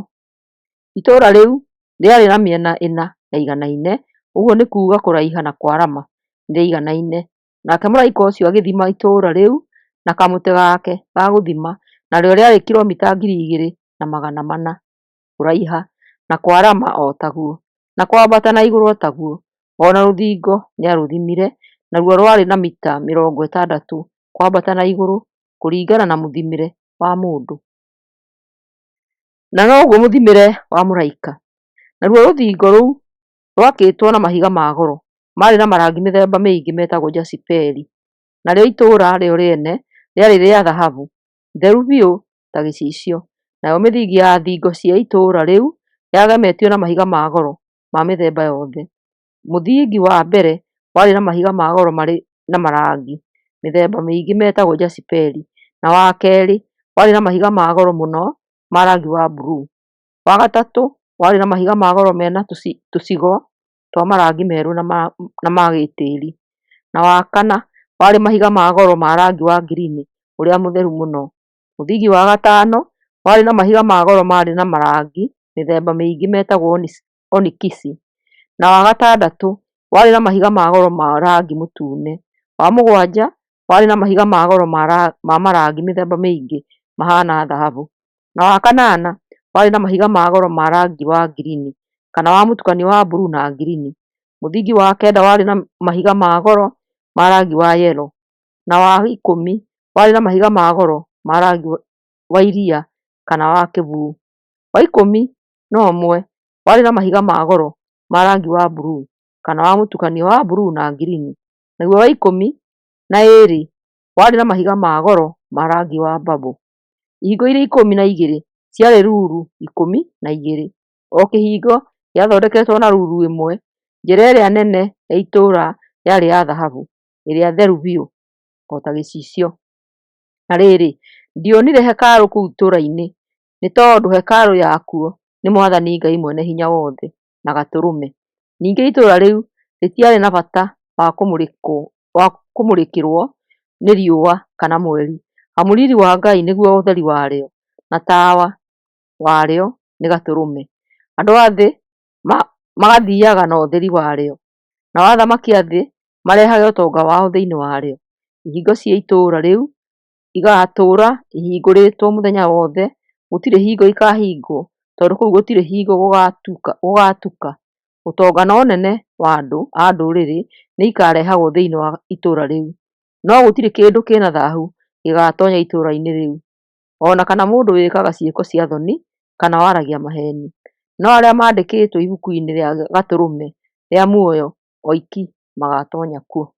A: Itũũra rĩu rĩarĩ na mĩena 4 yaiganaine, ũguo nĩ kuuga kũraiha na kwarama nĩ rĩaiganaine. Nake mũraika ũcio agĩthima itũũra rĩu na kamũtĩ gake ga gũthima, narĩo rĩarĩ kilomita 2,400 kũraiha na kwarama o taguo, na kwambata na igũrũ o taguo. O na rũthingo nĩarũthimire, naruo rwarĩ na mita 60 kwambata na igũrũ kũringana na mũthimĩre wa mũndũ, na noguo mũthimĩre wa mũraika. Naruo rũthingo rũu rwakĩtwo na mahiga ma goro, marĩ na marangi mĩthemba mĩingĩ metagwo njaciperi. Narĩo itũũra rĩo rĩene rĩarĩ rĩa thahabu, theru biũ ta gĩcicio. Nayo mĩthingi ya thingo cia itũũra rĩu yagemetio na mahiga ma goro ma mĩthemba yothe. Mũthingi wa mbere warĩ na mahiga ma goro marĩ na marangi mĩthemba mĩingĩ metagwo njaciperi, na wa kerĩ warĩ na mahiga ma goro mũno ma rangi wa blue. Wa gatatũ warĩ na mahiga ma goro mena tũcigo twa marangi merũ na ma gĩtĩĩri. Na wa kana warĩ mahiga ma goro ma rangi wa ngirini ũrĩa mũtheru mũno. Mũthingi wa gatano warĩ na mahiga ma goro marĩ na marangi mĩthemba mĩingĩ metagwo onyx. Na wa gatandatũ warĩ na mahiga ma goro ma rangi mũtune. Wa mũgwanja warĩ na mahiga ma goro ma marangi mĩthemba mĩingĩ mahana thahabu. Na wa kanana warĩ na mahiga ma goro ma rangi wa ngirini kana wa mũtukanio wa blue na ngirini. Mũthingi wa kenda warĩ na mahiga ma goro ma rangi wa yellow. Na wa 10 warĩ na mahiga ma goro ma rangi wa iria kana wa kĩbuu. Wa 11 warĩ na mahiga ma goro ma rangi wa blue kana wa mũtukanio wa blue na ngirini. Naguo wa 12 warĩ na mahiga ma goro ma rangi wa purple. Ihingo iria 12 ciarĩ ruru 12. O kĩhingo gĩathondeketwo na ruru ĩmwe. Njĩra ĩrĩa nene ya itũũra yarĩ ya thahabu ĩrĩa theru biũ o ta gĩcicio. Na rĩrĩ, ndionire hekarũ kũu itũũra-inĩ, nĩ tondũ hekarũ yakuo nĩ Mwathani Ngai Mwene-Hinya-Wothe na Gatũrũme. Ningĩ itũũra rĩu rĩtiarĩ na bata wa kũmũrĩkĩrwo nĩ riũa kana mweri, amu riiri wa Ngai nĩguo ũtheri warĩo, na tawa warĩo nĩ Gatũrũme. Andũ a thĩ magathiaga na ũtheri warĩo, nao athamaki a thĩ marehage ũtonga wao thĩinĩ warĩo. Ihingo cia itũũra rĩu igatũũra ihingũrĩtwo mũthenya wothe, gũtirĩ hingo ikahingwo, tondũ kũu gũtirĩ hingo gũgatuka. Ũtonga na ũnene wa andũ a ndũrĩrĩ nĩ ikarehagwo thĩinĩ wa itũũra rĩu, no gũtirĩ kĩndũ kĩna thaahu gĩgatonya itũũra-inĩ rĩu, ona kana mũndũ wĩkaga ciĩko cia thoni kana waragia maheni. No arĩa mandĩkĩtwo ibuku-inĩ rĩa Gatũrũme rĩa muoyo oiki magatonya kuo.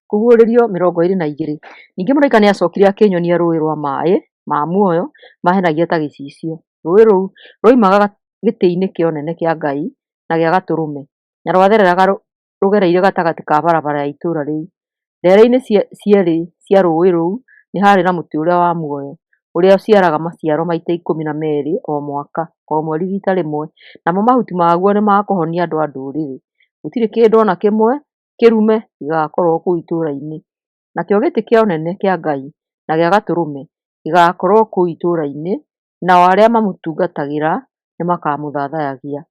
A: Kũguũrĩrio 22. Ningĩ mũraika nĩ acokire akĩnyonia rũũĩ rwa maaĩ ma muoyo mahenagia ta gĩcicio. Rũũĩ rũu roimaga gĩtĩ-inĩ kĩa ũnene kĩa Ngai na gĩa Gatũrũme, na rwathereraga rũgereire gatagatĩ ka barabara ya itũũra rĩu. Ndeere-inĩ cierĩ cia rũũĩ rũu nĩ haarĩ na mũtĩ ũrĩa wa muoyo, ũrĩa ũciaraga maciaro maita 12 o mwaka, o mweri rita rĩmwe, namo mahuti maguo nĩ ma kũhonia andũ a ndũrĩrĩ. Gũtirĩ kĩndũ ona kĩmwe kĩrume gĩgakorwo kũu itũũra-inĩ. Nakĩo gĩtĩ kĩa ũnene kĩa Ngai na gĩa Gatũrũme gĩgaakorwo kũu itũũra-inĩ, nao arĩa mamũtungatagĩra nĩ makamũthathaiyagia.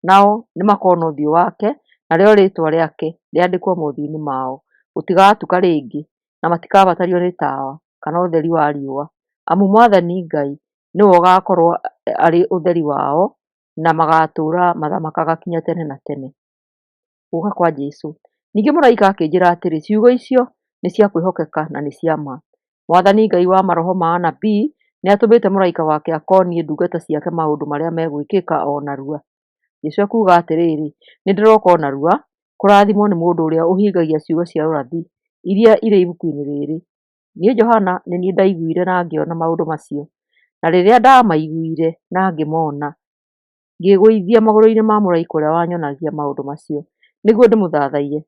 A: Nao nĩ makona ũthiũ wake, narĩo rĩĩtwa rĩake rĩandĩkwo mothiũ-inĩ mao. Gũtigatuka rĩngĩ, na matikabatario nĩ tawa kana ũtheri wa riũa, amu Mwathani Ngai nĩwe ũgaakorwo arĩ ũtheri wao, na magatũũra mathamakaga nginya tene na tene. Gũũka kwa Jesũ. Ningĩ mũraika akĩnjĩra atĩrĩ, ciugo icio nĩ cia kwĩhokeka na nĩ cia ma. Mwathani Ngai wa maroho ma anabii nĩ atũmĩte mũraika wake akonie ndungata ciake maũndũ marĩa megwĩkĩka o narua. Jesũ akuuga atĩrĩrĩ, nĩ ndĩroka o narua, kũrathimwo nĩ mũndũ ũrĩa ũhingagia ciugo cia ũrathi iria irĩ ibuku-inĩ rĩrĩ. Niĩ Johana nĩ niĩ ndaiguire na ngĩona maũndũ macio, na rĩrĩa ndamaiguire na ngĩmona, ngĩĩgũithia magũrũ-inĩ ma mũraika ũrĩa wanyonagia maũndũ macio nĩguo ndĩmũthathaiye.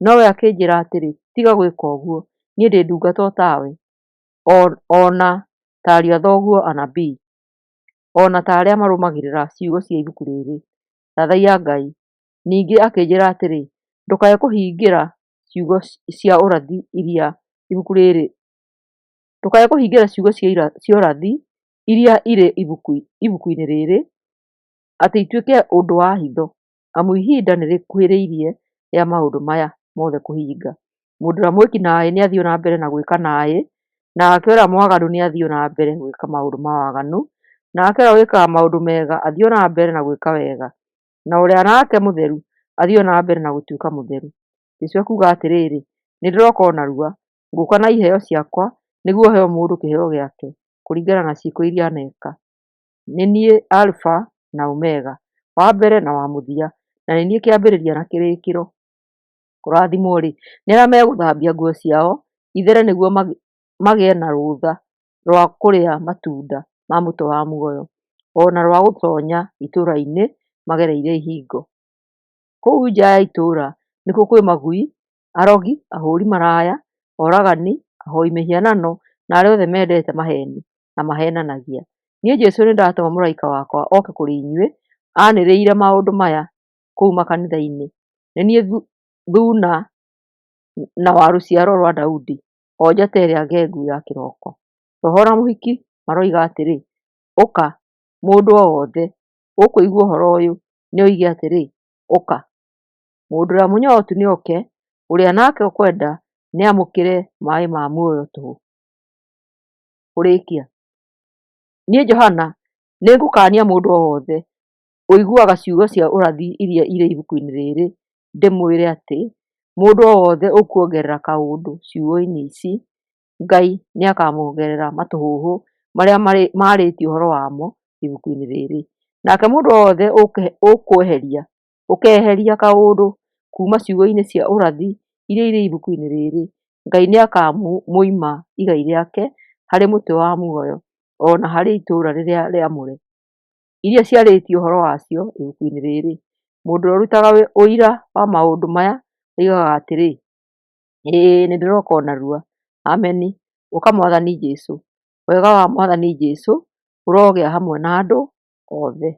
A: Nowe akĩnjĩra atĩrĩ, tiga gwĩka ũguo, niĩ ndĩ ndungata o tawe, ona ta ariũ a thoguo anabii, ona ta arĩa marũmagĩrĩra ciugo cia ibuku rĩrĩ. Thathaiya Ngai. Ningĩ akĩnjĩra atĩrĩ, ndũkae kũhingĩra ciugo cia ũrathi iria ibuku rĩrĩ, ndũkae kũhingĩra ciugo cia ũrathi iria irĩ ibuku-inĩ rĩrĩ, atĩ ituĩke ũndũ wa hitho, amu ihinda nĩ rĩkuhĩrĩirie rĩa maũndũ maya mothe kũhinga. Mũndũ ũrĩa mwĩki naĩ nĩ athiĩ na mbere na gwĩka naĩ, nake ũrĩa mwaganu nĩ athiĩ na mbere gwĩka maũndũ ma waganu, nake ũrĩa wĩkaga maũndũ mega athiĩ na mbere na gwĩka wega, na ũrĩa nake mũtheru athiĩ na mbere na gũtuĩka mũtheru. Jesũ akuuga atĩrĩrĩ, nĩ ndĩroka o narua, ngũũka na iheo ciakwa nĩguo heo mũndũ kĩheo gĩake kũringana na ciĩko iria aneka. Nĩ niĩ Alpha na Omega, wa mbere na wa mũthia, na nĩ niĩ kĩambĩrĩria na kĩrĩkĩro. Kũrathimwo-rĩ, nĩ arĩa megũthambia nguo ciao ithere nĩguo magĩe na rũtha rwa kũrĩa matunda ma mũtĩ wa muoyo, ona rwa gũtonya itũũra-inĩ magereire ihingo. Kũu nja ya itũũra nĩkuo kwĩ magui, arogi, ahũri maraya, oragani, ahoi mĩhianano na arĩa othe mendete maheni na mahenanagia. Niĩ Jesũ nĩndatũma mũraika wakwa oke kũrĩ inyuĩ anĩrĩire maũndũ maya kũu makanitha-inĩ. Nĩ niĩ Thuna na wa rũciaro rwa Daudi, o njata ĩrĩa ngengu ya kĩroko. Roho na mũhiki maroiga atĩrĩ, ũka. Mũndũ o wothe ũkũigua ũhoro ũyũ nĩoige atĩrĩ, ũka. Mũndũ ũrĩa mũnyootu nĩoke, ũrĩa nake ũkwenda nĩamũkĩre maaĩ ma muoyo tũhũ. Kũrĩkia, niĩ Johana nĩngũkaania mũndũ o wothe ũiguaga ciugo cia ũrathi iria irĩ ibuku-inĩ rĩrĩ, ndĩmwĩre atĩ mũndũ o wothe ũkuongerera kaũndũ ciugo-inĩ ici, Ngai nĩakamuongerera matũhũhũ marĩa marĩtio ũhoro wamo ibuku-inĩ rĩrĩ. Nake mũndũ o wothe ũkeheria kaũndũ kuma ciugo-inĩ cia ũrathi iria irĩ ibuku-inĩ rĩrĩ, Ngai nĩakamũima igai rĩake harĩ mũtĩ wa muoyo, ona harĩ itũũra rĩrĩa rĩamũre, iria ciarĩtio ũhoro wacio ibuku-inĩ rĩrĩ. Mũndũ ũrĩa ũrutaga ũira wa maũndũ maya oigaga atĩrĩ, ĩĩ nĩndĩroka o narua. Ameni. Ũka Mwathani Jesũ. Wega wa Mwathani Jesũ ũrogĩa hamwe na andũ othe.